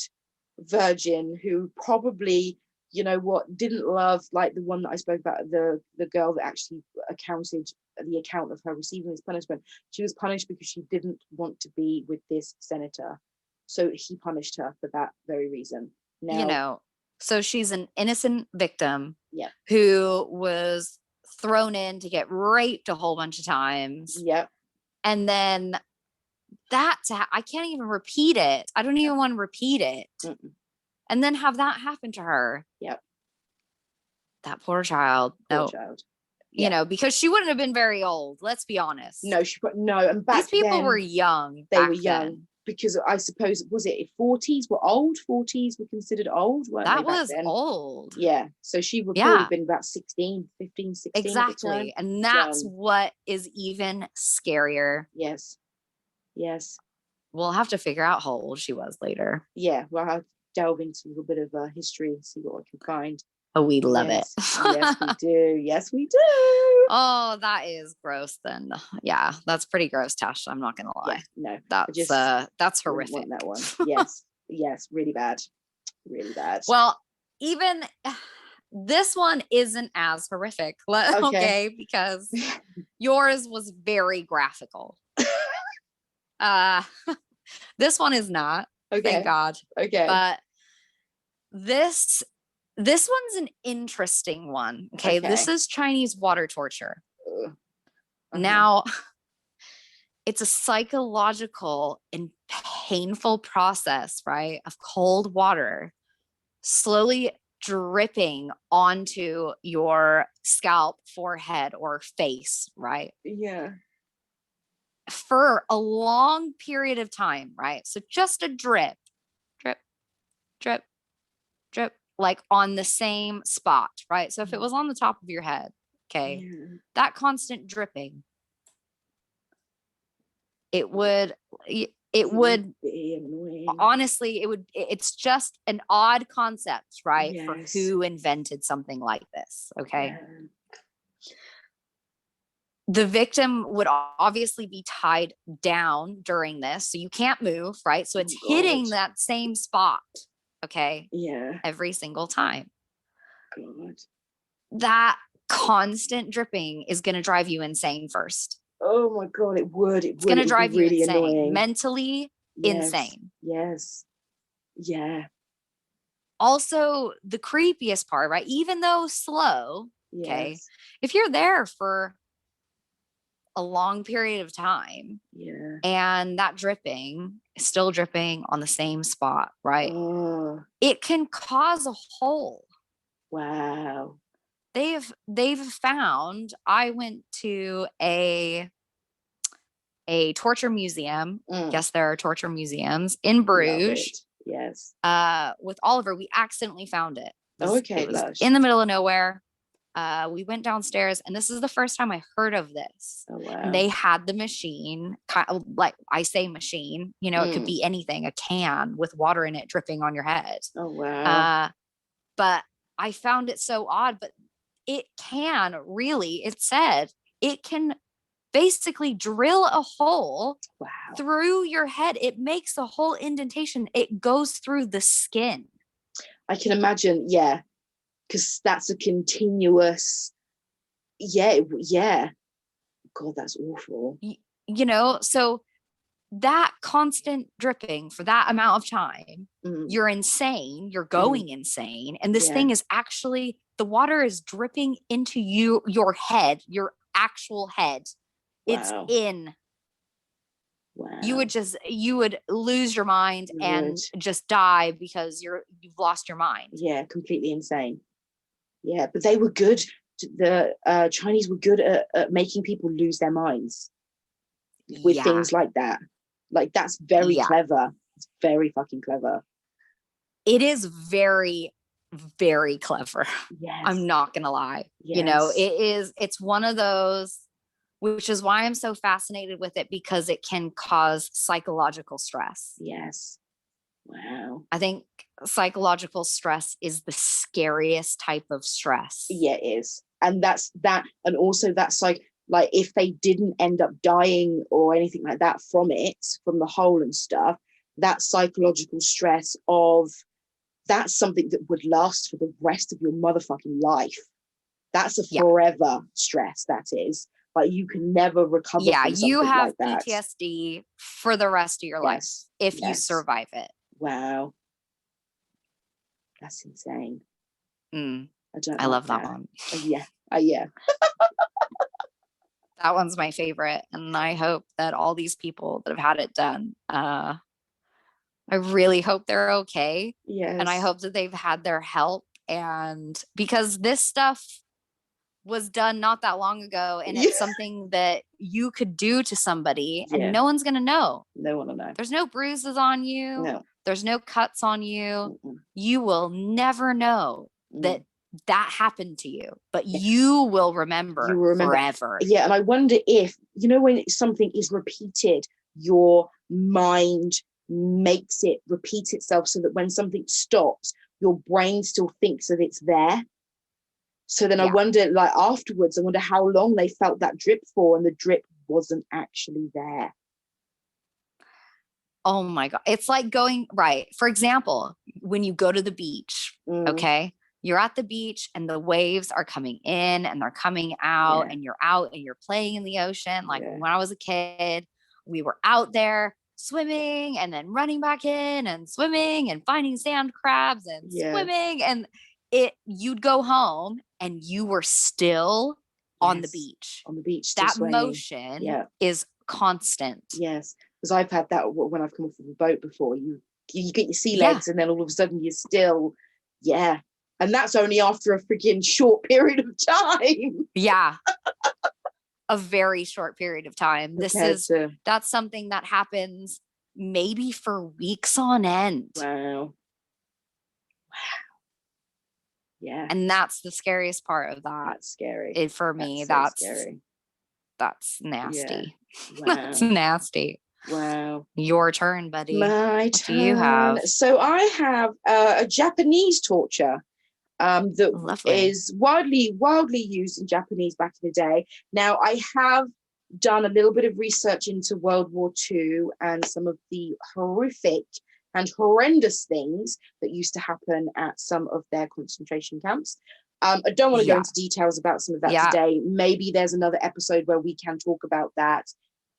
virgin who probably, didn't love, like the one that I spoke about, the girl that actually accounted the account of her receiving this punishment. She was punished because she didn't want to be with this senator. So he punished her for that very reason. Now, so she's an innocent victim who was thrown in to get raped a whole bunch of times. Yep. And then I can't even repeat it. I don't even want to repeat it. Mm-mm. And then have that happen to her. Yep. That poor child. Because she wouldn't have been very old. Let's be honest. No, and back these people were young. They were young because I suppose, was it 40s were old? 40s were considered old, weren't they? That was old. Yeah. So she would probably have been about 15, 16. Exactly. And that's what is even scarier. Yes. We'll have to figure out how old she was later. Yeah. Well, I'll delve into a little bit of history and see what I can find. Oh, we love it. Yes, we do. Yes, we do. Oh, that is gross then. Yeah, that's pretty gross, Tash. I'm not going to lie. Yeah, no. That's horrific. Want that one. Yes, really bad. Really bad. Well, even this one isn't as horrific. Okay, because yours was very graphical. This one is not. Okay. Thank God. Okay. But this one's an interesting one. Okay. This is Chinese water torture. Now, it's a psychological and painful process, right, of cold water slowly dripping onto your scalp, forehead, or face, right? Yeah. For a long period of time, right? So just a drip, drip, drip, drip, like on the same spot, right? So if it was on the top of your head, okay, that constant dripping, it would honestly, it's just an odd concept, right? For who invented something like this, okay? The victim would obviously be tied down during this, so you can't move, right? So it's hitting that same spot, okay? Yeah. Every single time. God. That constant dripping is going to drive you insane first. Oh my God, it would. It's going to drive you really insane. Annoying. Mentally insane. Yes. Yeah. Also, the creepiest part, right? Even though slow, okay, if you're there for a long period of time, and that dripping is still dripping on the same spot, right? It can cause a hole. Wow. They've found, I went to a torture museum. Yes, there are torture museums in Bruges. Yes. With Oliver, we accidentally found it. It was in the middle of nowhere. We went downstairs, and this is the first time I heard of this. Oh, wow. And they had the machine, like I say machine, you know, it could be anything, a can with water in it dripping on your head. Oh, wow. But I found it so odd, but it can really, it said, it can basically drill a hole through your head. It makes a whole indentation. It goes through the skin. I can imagine, yeah, because that's a continuous, yeah. God, that's awful. You know, so that constant dripping for that amount of time, you're insane, you're going insane. And this thing is actually, the water is dripping into your head, your actual head. It's in. Wow. You would lose your mind and just die because you've lost your mind. Yeah, completely insane. Yeah, but they were good. The Chinese were good at making people lose their minds with things like that. Like, that's very clever. It's very fucking clever. It is very, very clever. Yes. I'm not gonna lie. Yes. You know, it's one of those, which is why I'm so fascinated with it, because it can cause psychological stress. Yes. Wow. I think psychological stress is the scariest type of stress. Yeah, it is. And that's that. And also that's like if they didn't end up dying or anything like that from the hole and stuff, that psychological stress that's something that would last for the rest of your motherfucking life. That's a forever stress, that is. Like, you can never recover from something you have like PTSD for the rest of your life if you survive it. Wow. That's insane. I love that one. Yeah. That one's my favorite. And I hope that all these people that have had it done, I really hope they're okay. Yes. And I hope that they've had their help. And because this stuff was done not that long ago, and it's something that you could do to somebody and no one's going to know. No one will know. There's no bruises on you. No. There's no cuts on you. You will never know that happened to you, but you will remember forever. Yeah. And I wonder if, when something is repeated, your mind makes it repeat itself, so that when something stops, your brain still thinks that it's there. So then I wonder, afterwards, I wonder how long they felt that drip for, and the drip wasn't actually there. Oh my God. It's like going, right. For example, when you go to the beach, okay, you're at the beach and the waves are coming in and they're coming out, and you're out and you're playing in the ocean. Like when I was a kid, we were out there swimming and then running back in and swimming and finding sand crabs and swimming. And you'd go home and you were still on the beach. On the beach. That motion is constant. Yes. Because I've had that when I've come off of a boat before. You get your sea legs, and then all of a sudden you're still Yeah. And that's only after a freaking short period of time. Yeah. A very short period of time. That's something that happens maybe for weeks on end. Wow. Yeah. And that's the scariest part of that. That's scary. For me, that's scary. That's nasty. Yeah. Wow. That's nasty. Wow. Your turn, buddy. My what turn. do you have? So I have a Japanese torture that Lovely. is wildly used in Japanese back in the day. Now, I have done a little bit of research into World War II and some of the horrific and horrendous things that used to happen at some of their concentration camps. I don't want to go into details about some of that today. Maybe there's another episode where we can talk about that.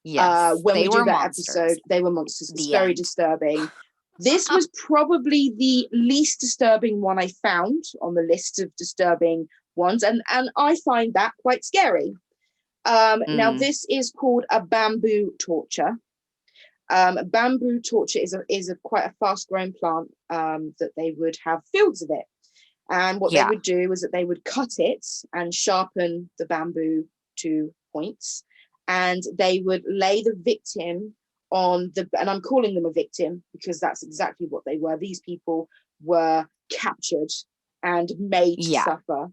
Yes, when we do that episode, they were monsters. It's very disturbing. This was probably the least disturbing one I found on the list of disturbing ones, and I find that quite scary. Now, this is called a bamboo torture. Bamboo torture is a quite a fast-growing plant that they would have fields of it. And what they would do is that they would cut it and sharpen the bamboo to points, and they would lay the victim on the, and I'm calling them a victim because that's exactly what they were. These people were captured and made to suffer,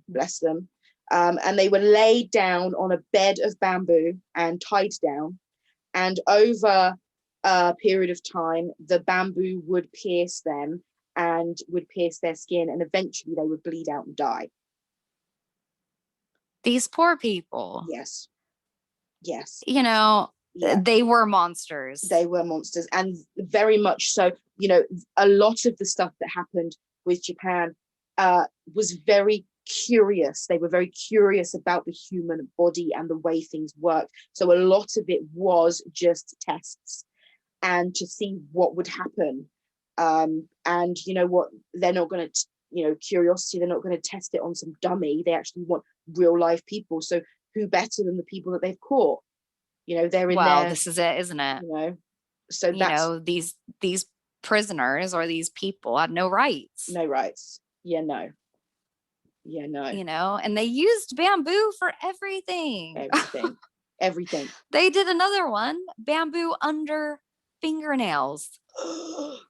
bless them. And they were laid down on a bed of bamboo and tied down. And over a period of time, the bamboo would pierce them and would pierce their skin, and eventually they would bleed out and die. These poor people. Yes. Yes. You know, they were monsters. They were monsters, and very much so. You know, a lot of the stuff that happened with Japan was very curious. They were very curious about the human body and the way things worked. So a lot of it was just tests and to see what would happen. And you know what, they're not going to, curiosity, they're not going to test it on some dummy. They actually want real life people. So who better than the people that they've caught? They're in there. This is it, isn't it? So that's, these prisoners or these people had no rights. No rights. Yeah, no. And they used bamboo for everything. Everything. They did another one, bamboo under fingernails.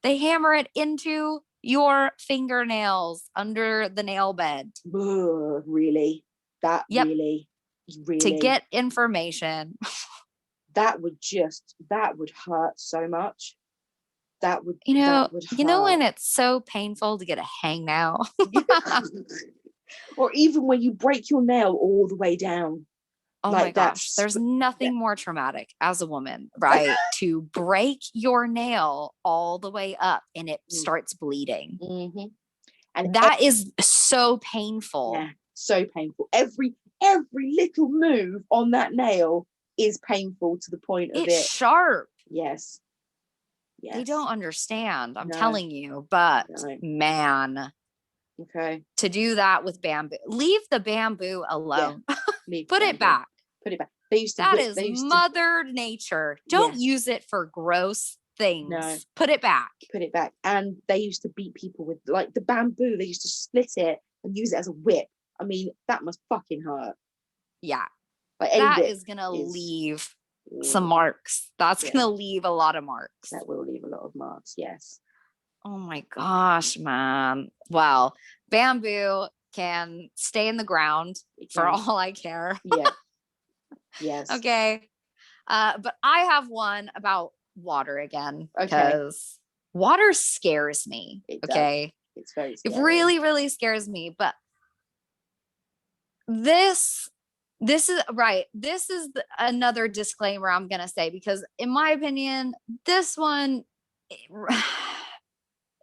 They hammer it into your fingernails under the nail bed. Really? Really? To get information. That would hurt so much. That would hurt. When it's so painful to get a hangnail. Or even when you break your nail all the way down. Oh my gosh, there's nothing more traumatic as a woman, right? To break your nail all the way up and it starts bleeding. Mm-hmm. And that is so painful. Yeah, so painful. Every little move on that nail is painful to the point of it's sharp. Yes. They don't understand. I'm telling you, but man. Okay. To do that with bamboo, leave the bamboo alone. Put it back. Put it back. That is Mother Nature. Don't use it for gross things. No. Put it back. Put it back. And they used to beat people with like the bamboo. They used to split it and use it as a whip. I mean, that must fucking hurt. Yeah. Like that is gonna leave some marks. That's gonna leave a lot of marks. That will leave a lot of marks. Yes. Oh my gosh, man. Well, bamboo can stay in the ground for all I care. Yeah. Yes. Okay. But I have one about water again. Because water scares me. Okay. It's very scary. It really, really scares me. But this is right. This is another disclaimer I'm going to say, because in my opinion, this one,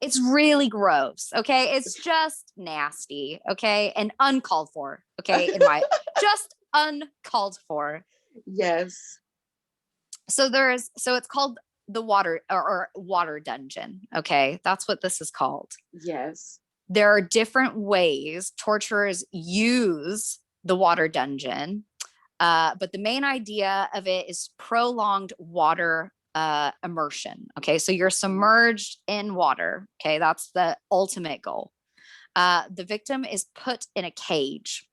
it's really gross. Okay. It's just nasty. Okay. And uncalled for. Okay. Just uncalled for. Yes. So it's called the water or water dungeon. Okay. That's what this is called. Yes. There are different ways torturers use the water dungeon. But the main idea of it is prolonged water immersion. Okay, so you're submerged in water. Okay, that's the ultimate goal. The victim is put in a cage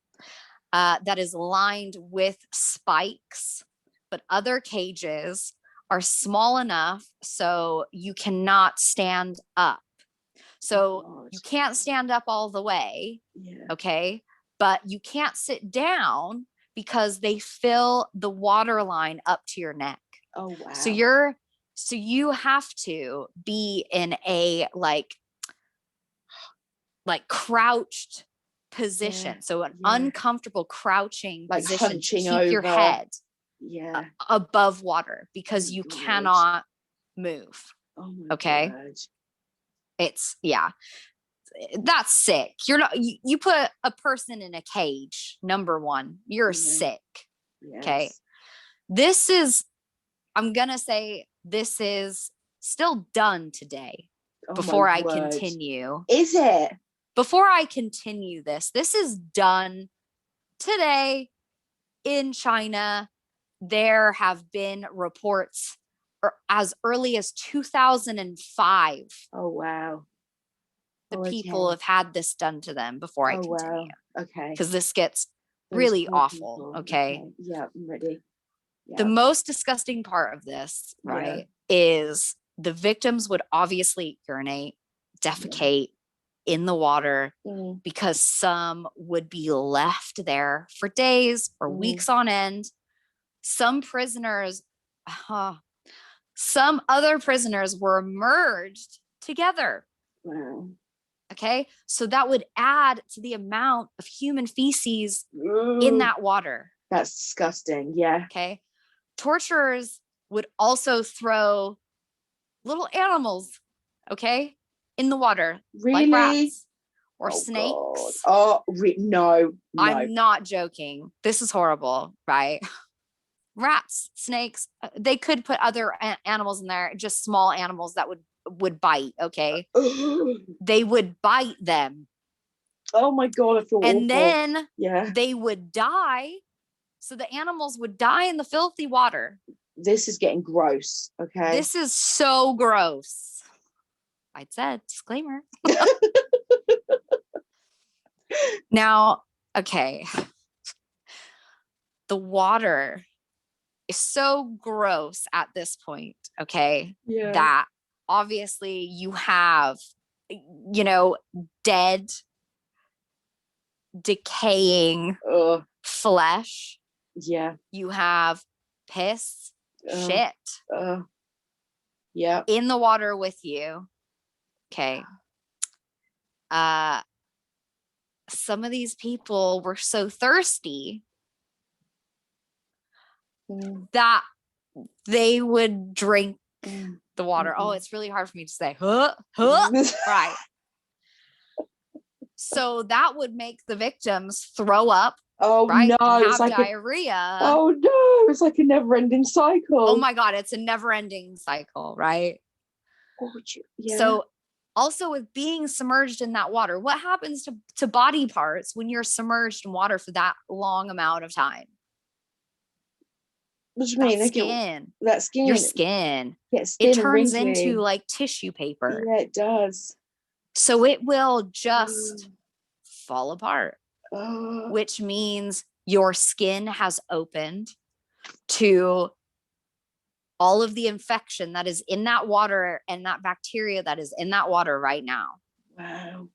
that is lined with spikes, but other cages are small enough so you cannot stand up. So you can't stand up all the way. Okay, but you can't sit down because they fill the water line up to your neck. Oh wow. So you have to be in a like crouched position. So an uncomfortable crouching like position to keep over your head above water because you cannot move. Oh my God. It's that's sick. You're not, you put a person in a cage, number one, you're sick. Okay. This is, I'm going to say this is still done today. Before I continue. Is it? Before I continue this is done today in China. There have been reports as early as 2005. Oh, wow. The people have had this done to them before I continue. Wow. Okay. Because this gets really awful. People. Okay. Yeah, I'm ready. Yeah. The most disgusting part of this, right, is the victims would obviously urinate, defecate in the water because some would be left there for days or weeks on end. Some other prisoners were merged together. Wow. Okay, so that would add to the amount of human feces in that water. That's disgusting. Yeah. Okay, torturers would also throw little animals, okay, in the water, like rats or snakes. God. No. I'm not joking. This is horrible, right? Rats, snakes, they could put other animals in there, just small animals that would bite, okay? They would bite them. Oh my God, I feel and awful. Then they would die. So the animals would die in the filthy water. This is getting gross, okay? This is so gross. I'd said, disclaimer. Now, okay. The water is so gross at this point, okay? That obviously you have, dead, decaying flesh. Yeah. You have piss, shit in the water with you. Okay. Some of these people were so thirsty that they would drink the water. Oh, it's really hard for me to say. Right. So that would make the victims throw up. Oh, right? no. And have diarrhea. Oh, no. It's like a never-ending cycle. Oh, my God. It's a never-ending cycle, right? So also with being submerged in that water, what happens to body parts when you're submerged in water for that long amount of time? What do you mean? Skin. That skin. Your skin. It turns into like tissue paper. Yeah, it does. So it will just fall apart, which means your skin has opened to all of the infection that is in that water and that bacteria that is in that water right now. Wow.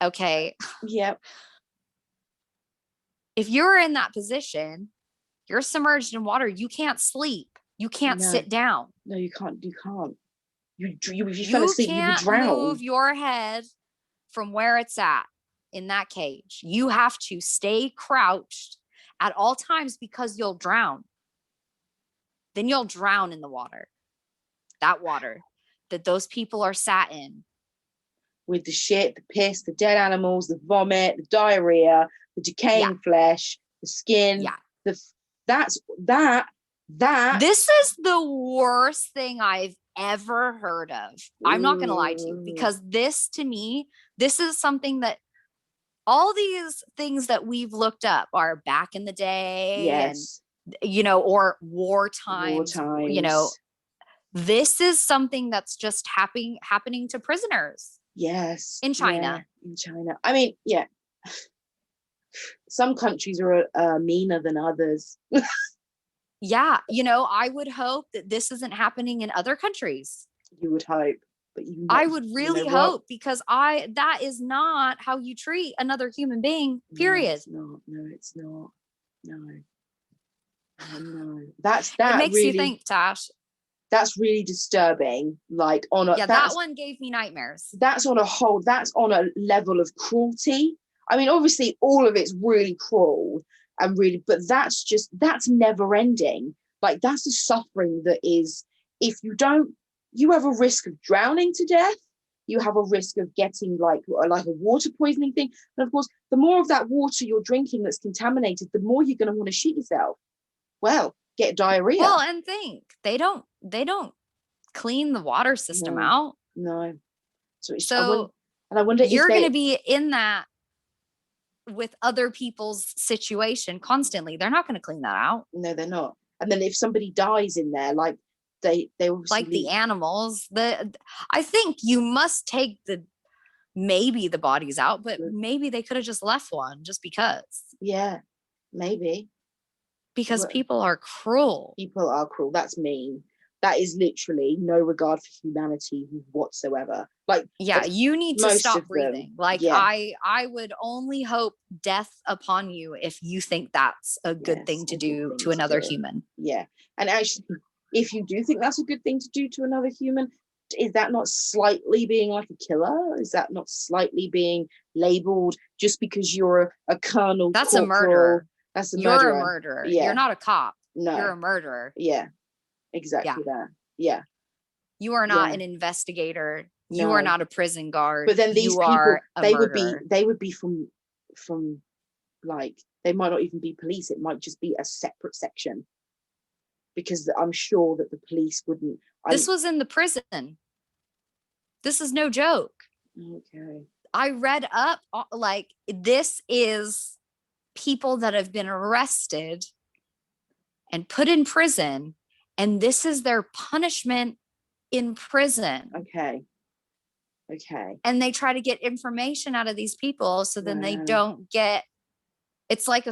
Okay. Yep. If you're in that position, you're submerged in water, you can't sleep. You can't sit down. No, you can't. You can't. If you fell asleep, you would drown. You can't move your head from where it's at in that cage. You have to stay crouched at all times because you'll drown. Then you'll drown in the water. That water that those people are sat in. With the shit, the piss, the dead animals, the vomit, the diarrhea, the decaying flesh, the skin. Yeah. That. This is the worst thing I've ever heard of. I'm not going to lie to you, because this, to me, this is something that all these things that we've looked up are back in the day. Yes. or war times, this is something that's just happening to prisoners. Yes. In China. Yeah, in China. I mean, yeah. Some countries are meaner than others. Yeah. I would hope that this isn't happening in other countries. You would hope, but I would really hope, because that is not how you treat another human being, period. No, it's not. No. That it makes really, you think, Tash. That's really disturbing. Like that one gave me nightmares. That's on a level of cruelty. I mean, obviously all of it's really cruel and really, but that's never ending. Like, that's the suffering that is, if you have a risk of drowning to death. You have a risk of getting like a water poisoning thing. And of course, the more of that water you're drinking that's contaminated, the more you're going to want to shit yourself. Well, get diarrhea. Well, and think they don't clean the water system out. No. So I wonder you're going to be in that with other people's situation constantly. They're not going to clean that out. No, they're not. And then if somebody dies in there, like they like the animals, I think you must take maybe the bodies out, but maybe they could have just left one just because. Yeah, maybe. Because people are cruel. People are cruel. That's mean. That is literally no regard for humanity whatsoever. Like, yeah, you need to stop breathing. Like, yeah. I would only hope death upon you if you think that's a good thing to do to another human. Yeah. And actually, if you do think that's a good thing to do to another human, is that not slightly being like a killer? Is that not slightly being labeled just because you're a colonel? That's a murderer. That's a murderer. You're a murderer. Yeah. You're not a cop. No. You're a murderer. Yeah. Exactly that. Yeah. You are not an investigator. No. You are not a prison guard. But then these people, they would be from like, they might not even be police. It might just be a separate section. Because I'm sure that the police wouldn't. This was in the prison. This is no joke. Okay. I read up, like, this is people that have been arrested and put in prison, and this is their punishment in prison. Okay. And they try to get information out of these people, so then they don't get. It's like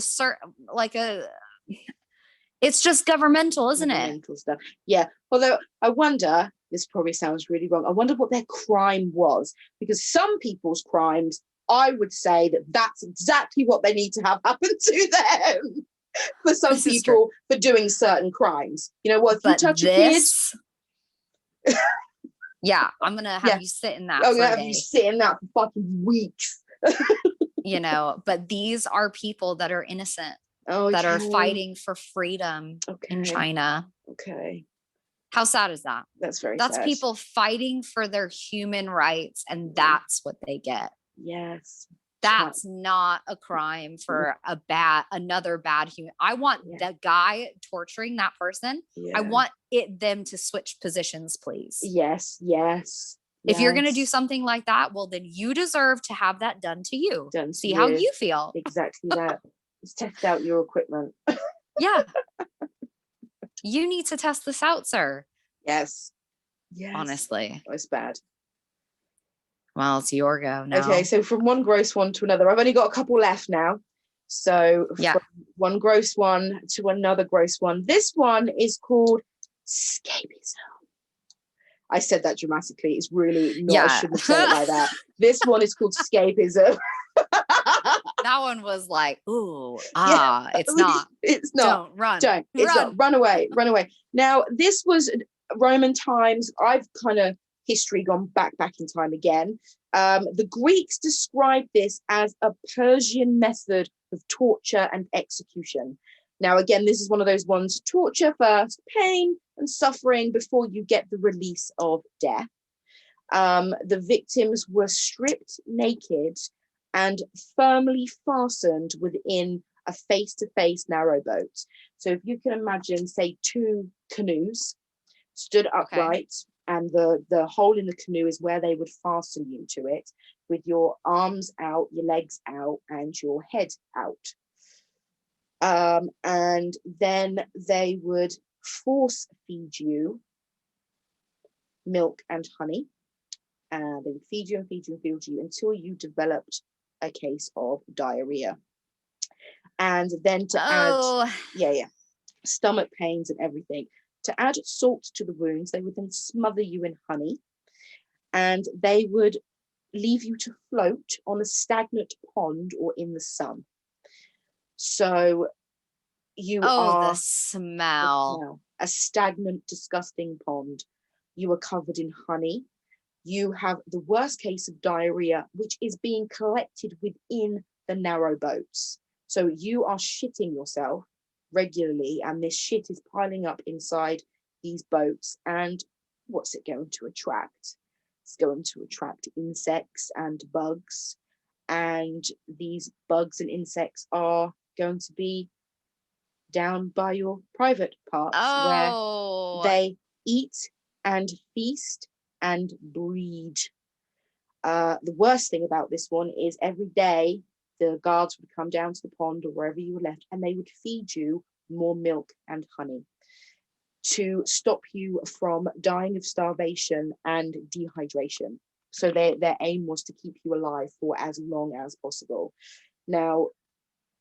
it's just governmental, isn't it? Stuff. Yeah. Although I wonder, this probably sounds really wrong, I wonder what their crime was, because some people's crimes, I would say that's exactly what they need to have happen to them. For some people, for doing certain crimes. You know what? If you touch a kid. Yeah, I'm gonna have you sit in that. I'm gonna have you sit in that for fucking weeks. But these are people that are innocent. That are fighting for freedom in China. Okay. How sad is that? That's sad. That's people fighting for their human rights, and that's what they get. Yes. That's not a crime for another bad human. I want the guy torturing that person. Yeah. I want them to switch positions, please. Yes. If you're going to do something like that, well, then you deserve to have that done to you. See how you feel. Exactly that. Let's test out your equipment. Yeah. You need to test this out, sir. Yes. Honestly. It's bad. Well, it's your go now. Okay, so from one gross one to another. I've only got a couple left now. So from one gross one to another gross one. This one is called escapism. I said that dramatically. It's really not. I shouldn't say it like that. This one is called escapism. That one was like, ooh, it's not. It's not. Don't run. Don't. It's not. Run away. Now, this was Roman times. I've kind of history gone back in time again. The Greeks described this as a Persian method of torture and execution. Now, again, this is one of those ones, torture first, pain and suffering before you get the release of death. The victims were stripped naked and firmly fastened within a face-to-face narrow boat. So if you can imagine, say, two canoes stood upright, and the hole in the canoe is where they would fasten you to it, with your arms out, your legs out, and your head out. And then they would force feed you milk and honey. They would feed you and feed you and feed you until you developed a case of diarrhea. And then to add, stomach pains and everything. To add salt to the wounds, they would then smother you in honey, and they would leave you to float on a stagnant pond or in the sun. So you are the smell. A stagnant, disgusting pond. You are covered in honey. You have the worst case of diarrhea, which is being collected within the narrow boats. So you are shitting yourself regularly, and this shit is piling up inside these boats. And what's it going to attract? It's going to attract insects and bugs. And these bugs and insects are going to be down by your private parts, where they eat and feast and breed. The worst thing about this one is every day the guards would come down to the pond or wherever you were left, and they would feed you more milk and honey to stop you from dying of starvation and dehydration. So their aim was to keep you alive for as long as possible. Now,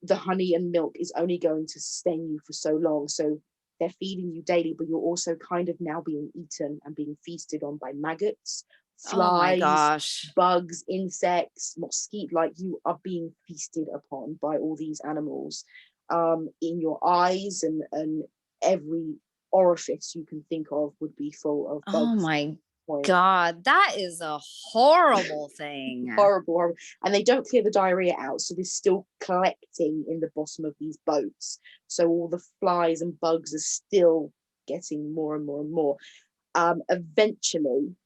the honey and milk is only going to sustain you for so long. So they're feeding you daily, but you're also kind of now being eaten and being feasted on by maggots, flies, bugs, insects, mosquitoes. Like, you are being feasted upon by all these animals in your eyes, and every orifice you can think of would be full of bugs. Oh my God, that is a horrible thing. Horrible. And they don't clear the diarrhea out, so they're still collecting in the bottom of these boats. So all the flies and bugs are still getting more and more and more. Eventually,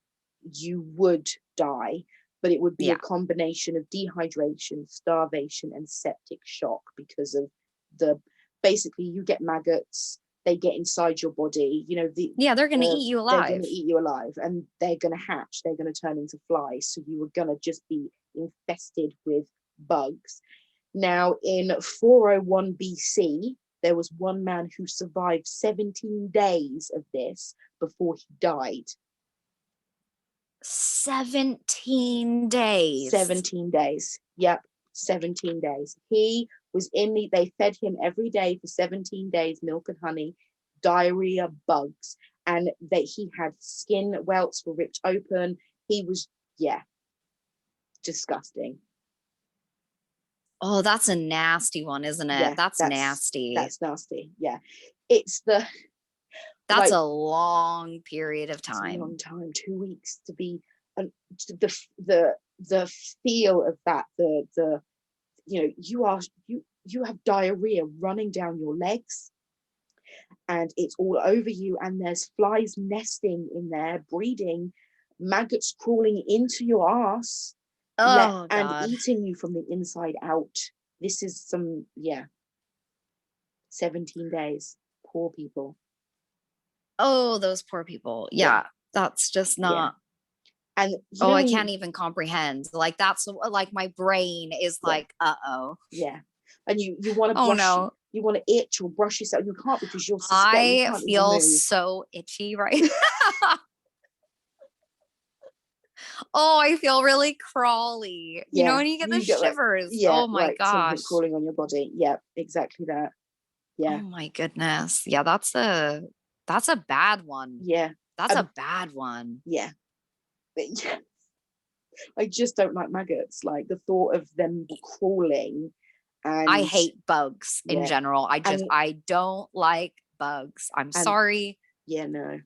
you would die, but it would be a combination of dehydration, starvation, and septic shock because of basically you get maggots. They get inside your body, they're going to eat you alive. They're going to eat you alive, and they're going to hatch. They're going to turn into flies. So you were going to just be infested with bugs. Now, in 401 BC, there was one man who survived 17 days of this before he died. 17 days. 17 days. Yep, 17 days. He was they fed him every day for 17 days, milk and honey, diarrhea, bugs, and that he had skin welts were ripped open. He was, disgusting. Oh, that's a nasty one, isn't it? Yeah, that's nasty. That's nasty. Yeah. That's a long period of time. It's a long time, 2 weeks to be, the feel of that, you have diarrhea running down your legs, and it's all over you, and there's flies nesting in there, breeding, maggots crawling into your ass and eating you from the inside out. This is 17 days. Poor people. Oh, those poor people. Yeah. That's just not. And I can't even comprehend. Like, that's like my brain is like, Yeah. And you want to brush, you want to itch or brush yourself. You can't, because you're I feel so itchy right now. Oh, I feel really crawly. You know, when you get the shivers. Oh my gosh. Crawling on your body. Yeah, exactly that. Yeah. Oh my goodness. Yeah, that's a bad one. Yeah. That's a bad one. Yeah. I just don't like maggots. Like, the thought of them crawling. And I hate bugs in general. I don't like bugs. I'm sorry. Yeah, no.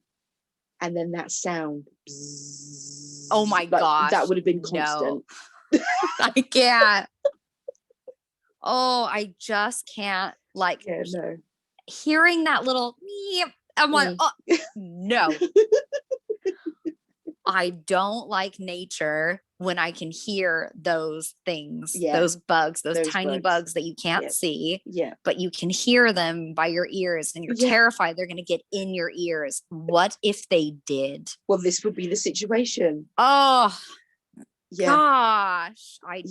And then that sound. Bzzz, oh my gosh. That would have been constant. No. I can't. Oh, I just can't. Like, no. Hearing that little I'm like, no. I don't like nature when I can hear those things, those bugs, those tiny bugs that you can't see, but you can hear them by your ears, and you're terrified they're going to get in your ears. What if they did? Well, this would be the situation. Oh, gosh. I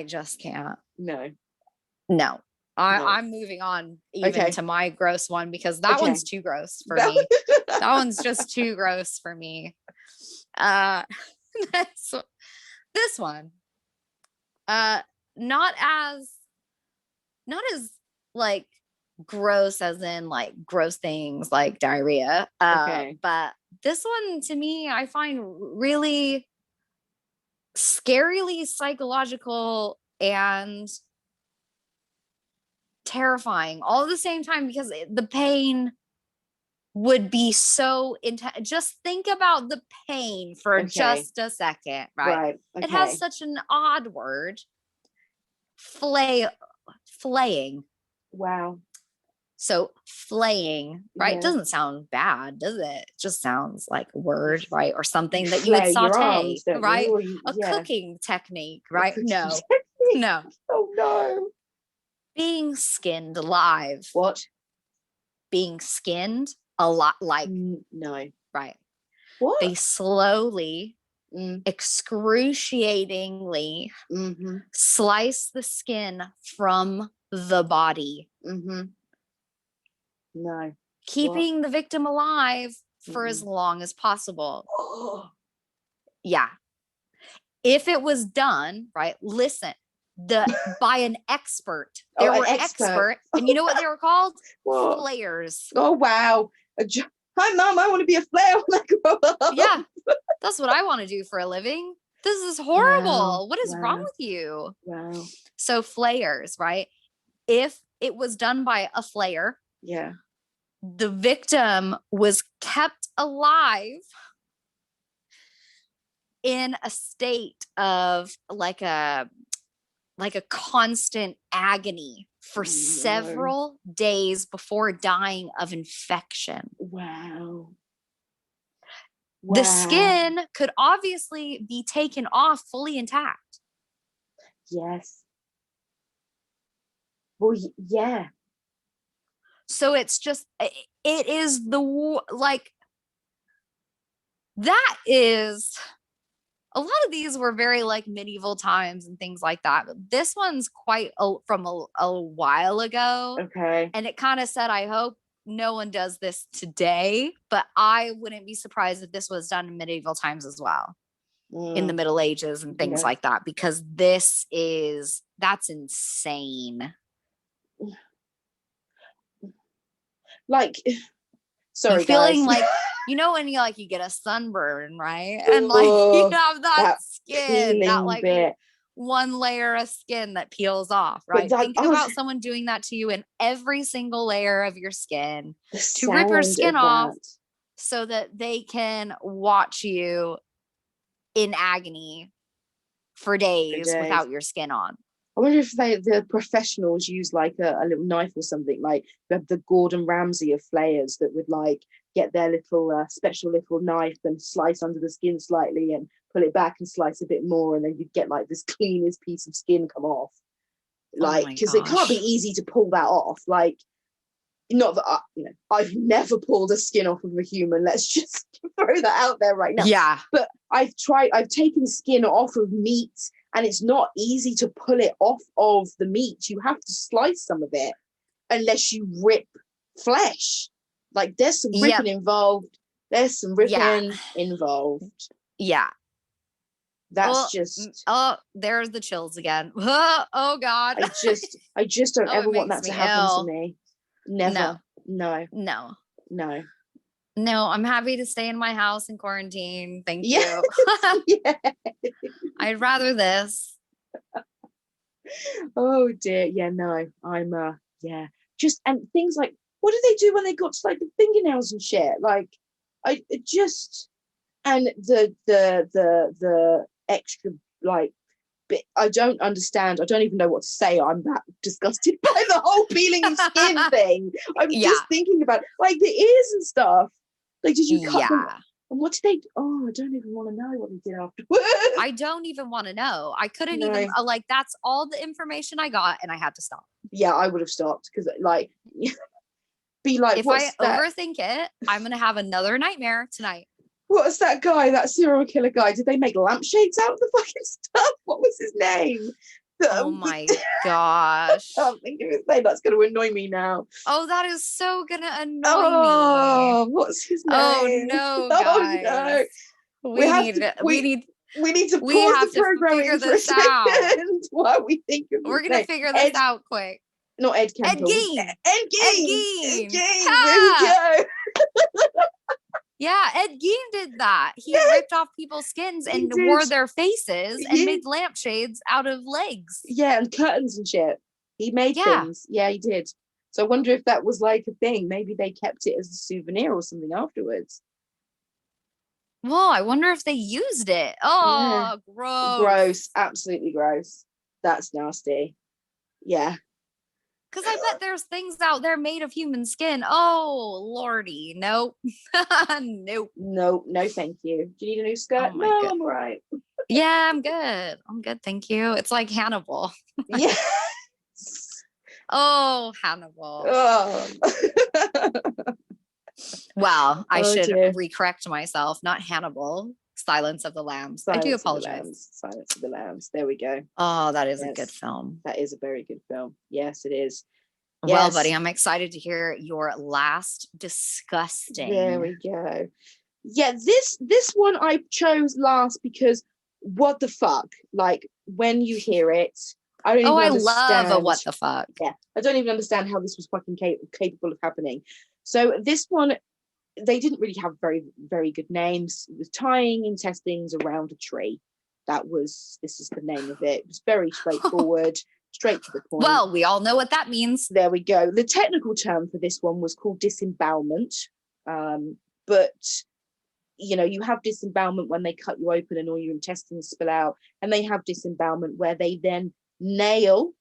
just can't. No. No. No. I'm moving on even to my gross one, because that Okay. one's too gross for me. That one's just too gross for me. This one, not as like gross as in like gross things like diarrhea. But this one, to me, I find really scarily psychological and terrifying all at the same time, because the pain would be so intense. Just think about the pain for just a second, right? Okay. It has such an odd word. Flaying. Wow. So flaying, right? It doesn't sound bad, does it? It just sounds like a word, right? Or something that you would saute, right? A cooking technique, right? No. Oh no. Being skinned alive. What? Being skinned a lot, like no. Right. What? They slowly, excruciatingly slice the skin from the body. No. Keeping the victim alive for as long as possible. Yeah. If it was done, right? Listen, by an expert. There were experts, and you know what they were called? Flayers. Oh wow. Hi mom, I want to be a flayer when I grow up. Yeah. That's what I want to do for a living. This is horrible. Wow. What is wrong with you? Wow. So flayers, right? If it was done by a flayer, the victim was kept alive in a state of like a constant agony for several days before dying of infection. Wow. The skin could obviously be taken off fully intact. Yes. Well, yeah. So it's just, it is like, that is, a lot of these were very like medieval times and things like that. But this one's quite from a while ago. Okay. And it kind of said, I hope no one does this today, but I wouldn't be surprised if this was done in medieval times as well, in the Middle Ages and things like that, because that's insane. Like, sorry, feeling guys. like, when you get a sunburn, right? And like you have that skin, that like bit. One layer of skin that peels off, right? Thinking about someone doing that to you in every single layer of your skin to rip your skin off so that they can watch you in agony for days without your skin on. I wonder if the professionals use like a little knife or something, like the Gordon Ramsay of flayers that would like get their little special little knife and slice under the skin slightly and pull it back and slice a bit more, and then you'd get like this cleanest piece of skin come off. Like, because it can't be easy to pull that off. Like, not that I've never pulled a skin off of a human. Let's just throw that out there right now. Yeah. But I've taken skin off of meat, and it's not easy to pull it off of the meat. You have to slice some of it unless you rip flesh. Like, there's some ripping involved. There's some ripping involved. Yeah. That's just... Oh, there's the chills again. Oh God. I just don't ever want that to happen to me. Never. No. No, I'm happy to stay in my house in quarantine. Thank you. Yeah. I'd rather this. Oh dear. Yeah, no. I'm just, and things like, what did they do when they got to like the fingernails and shit? Like, and the extra like bit, I don't understand. I don't even know what to say. I'm that disgusted by the whole peeling of skin thing. I'm just thinking about like the ears and stuff. Like, did you cut them? And what did they? Oh, I don't even want to know what they did afterwards. I don't even want to know. I couldn't even like. That's all the information I got, and I had to stop. Yeah, I would have stopped because like, be like, if I overthink it, I'm gonna have another nightmare tonight. What's that guy? That serial killer guy? Did they make lampshades out of the fucking stuff? What was his name? Oh my gosh. I can't think of his name. That's going to annoy me now. Oh, that is so gonna annoy Oh, me. what's his name? Oh no, Oh guys. no. We have to pause the programming figure for a this out. second while we think of We're his gonna name. figure this out quick. Not Ed Ed Campbell. Gein. Ed Gein. Ed Gein. There we go. Yeah, Ed Gein did that. He ripped off people's skins and wore their faces and made lampshades out of legs. Yeah, and curtains and shit. He made things. Yeah, he did. So I wonder if that was like a thing. Maybe they kept it as a souvenir or something afterwards. Well, I wonder if they used it. Oh, gross. Gross. Absolutely gross. That's nasty. Yeah. Because I bet there's things out there made of human skin. Oh, lordy. Nope. Nope. No, thank you. Do you need a new skirt? Oh my No, God. I'm all right. Yeah, I'm good. I'm good. Thank you. It's like Hannibal. Yeah. Oh, Hannibal. Oh. Well, I should dear. recorrect myself. Not Hannibal. Silence of the Lambs. I do apologize. Silence of the Lambs. There we go. Oh, that is a good film. That is a very good film. Yes, it is. Well, Yes. buddy, I'm excited to hear your last disgusting. There we go. Yeah, this one I chose last because what the fuck? Like when you hear it, I don't even understand. Love a what the fuck. Yeah, I don't even understand how this was fucking capable of happening. So this one, they didn't really have very, very good names. It was tying intestines around a tree. This is the name of it. It was very straightforward, straight to the point. Well, we all know what that means. There we go. The technical term for this one was called disembowelment. But, you know, you have disembowelment when they cut you open and all your intestines spill out. And they have disembowelment where they then nail.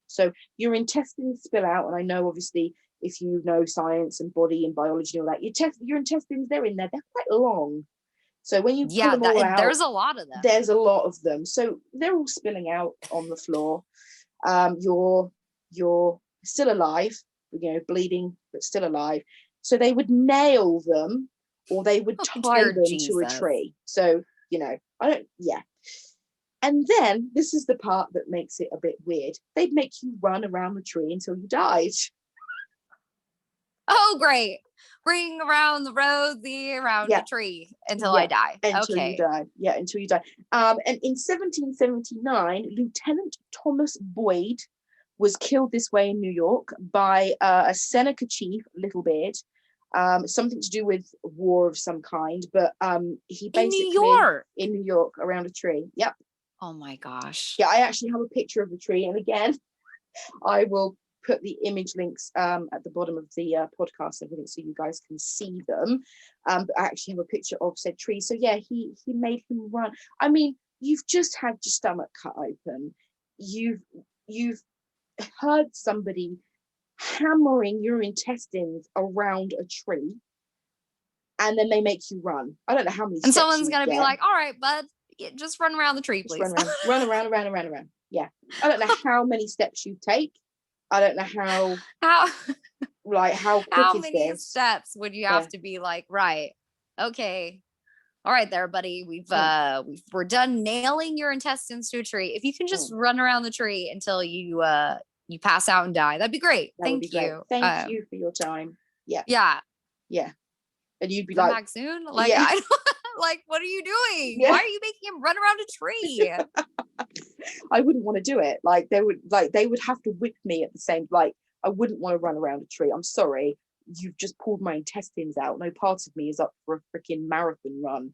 So your intestines spill out. And I know, obviously, if you know science and body and biology and all that, your intestines, they're in there. They're quite long. So when you pull them all out, there's a lot of them. There's a lot of them. So they're all spilling out on the floor. You're still alive, you know, bleeding, but still alive. So they would nail them or they would tie them to a tree. So, you know, And then this is the part that makes it a bit weird. They'd make you run around the tree until you died. Oh, great. Ring around the rosy around the tree until I die. Until you die. Yeah, until you die. And in 1779, Lieutenant Thomas Boyd was killed this way in New York by a Seneca chief, Littlebeard. Something to do with war of some kind. But he basically... In New York, around a tree. Yep. Oh my gosh. Yeah, I actually have a picture of the tree. And again, I will put the image links at the bottom of the podcast and everything so you guys can see them. But I actually have a picture of said tree. So yeah, he made him run. I mean, you've just had your stomach cut open. You've heard somebody hammering your intestines around a tree, and then they make you run. I don't know how many. And someone's gonna be like, "All right, bud, just run around the tree, please." Run around. Yeah, I don't know how many steps you take. I don't know how quick how is many this? steps would you have to be like, right? Okay. All right there, buddy. We're done nailing your intestines to a tree. If you can just run around the tree until you pass out and die, that'd be great. Thank you. Thank you for your time. Yeah. Yeah. And you'd be Come like, back soon? Like, yeah. Like, what are you doing? Yeah. Why are you making him run around a tree? I wouldn't want to do it. Like they would have to whip me at the same, like I wouldn't want to run around a tree. I'm sorry. You've just pulled my intestines out. No part of me is up for a freaking marathon run.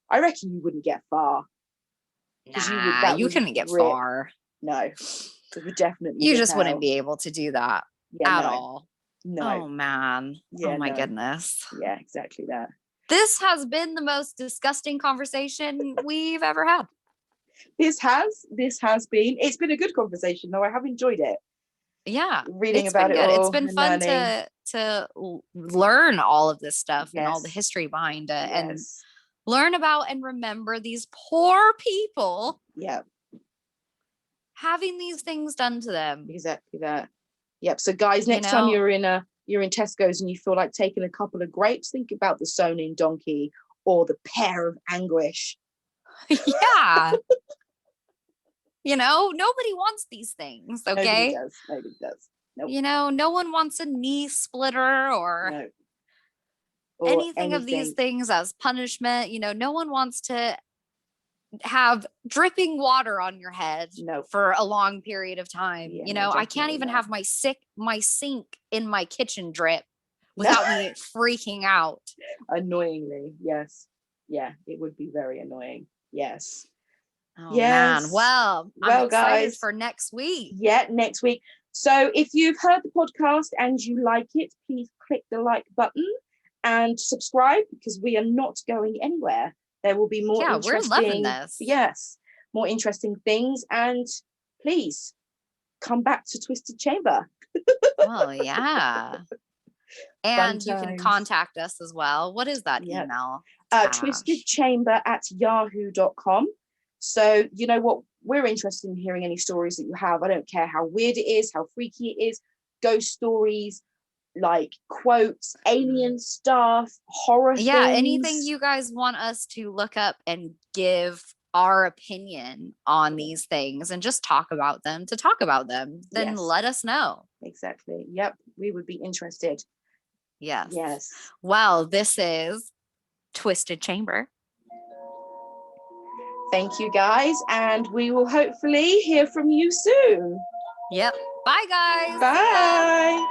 I reckon you wouldn't get far. Nah, you couldn't get far. No, it would definitely. You just wouldn't be able to do that at all. No. Oh man. Yeah, oh my goodness. Yeah, exactly that. This has been the most disgusting conversation we've ever had. This has been. It's been a good conversation, though. I have enjoyed it. Yeah, reading about it all. It's been fun to learn all of this stuff and all the history behind it and learn about and remember these poor people. Yeah, having these things done to them. Exactly that. Yep. So, guys, next time you're in Tesco's and you feel like taking a couple of grapes, think about the sewn-in donkey or the Pair of Anguish. Yeah. You know, nobody wants these things. Nobody Okay. does. Nobody does. Nope. You know, no one wants a knee splitter or No. Or anything of these things as punishment. You know, no one wants to have dripping water on your head for a long period of time. Yeah, you know, I can't even have my sink in my kitchen drip without me freaking out. Annoyingly, yes. Yeah, it would be very annoying. Yes. Oh man. Well, I'm excited guys, for next week. Yeah, next week. So if you've heard the podcast and you like it, please click the like button and subscribe, because we are not going anywhere. There will be more interesting, we're loving this. Yes, more interesting things. And please come back to Twisted Chamber. Oh yeah. And you can contact us as well. What is that email? twistedchamber@yahoo.com. So you know what? We're interested in hearing any stories that you have. I don't care how weird it is, how freaky it is, ghost stories, like quotes, alien stuff, horror things. Anything you guys want us to look up and give our opinion on these things and just talk about them, then let us know. Exactly. Yep. We would be interested. Yes. Well, this is Twisted Chamber. Thank you, guys, and we will hopefully hear from you soon. Yep. Bye, guys. Bye.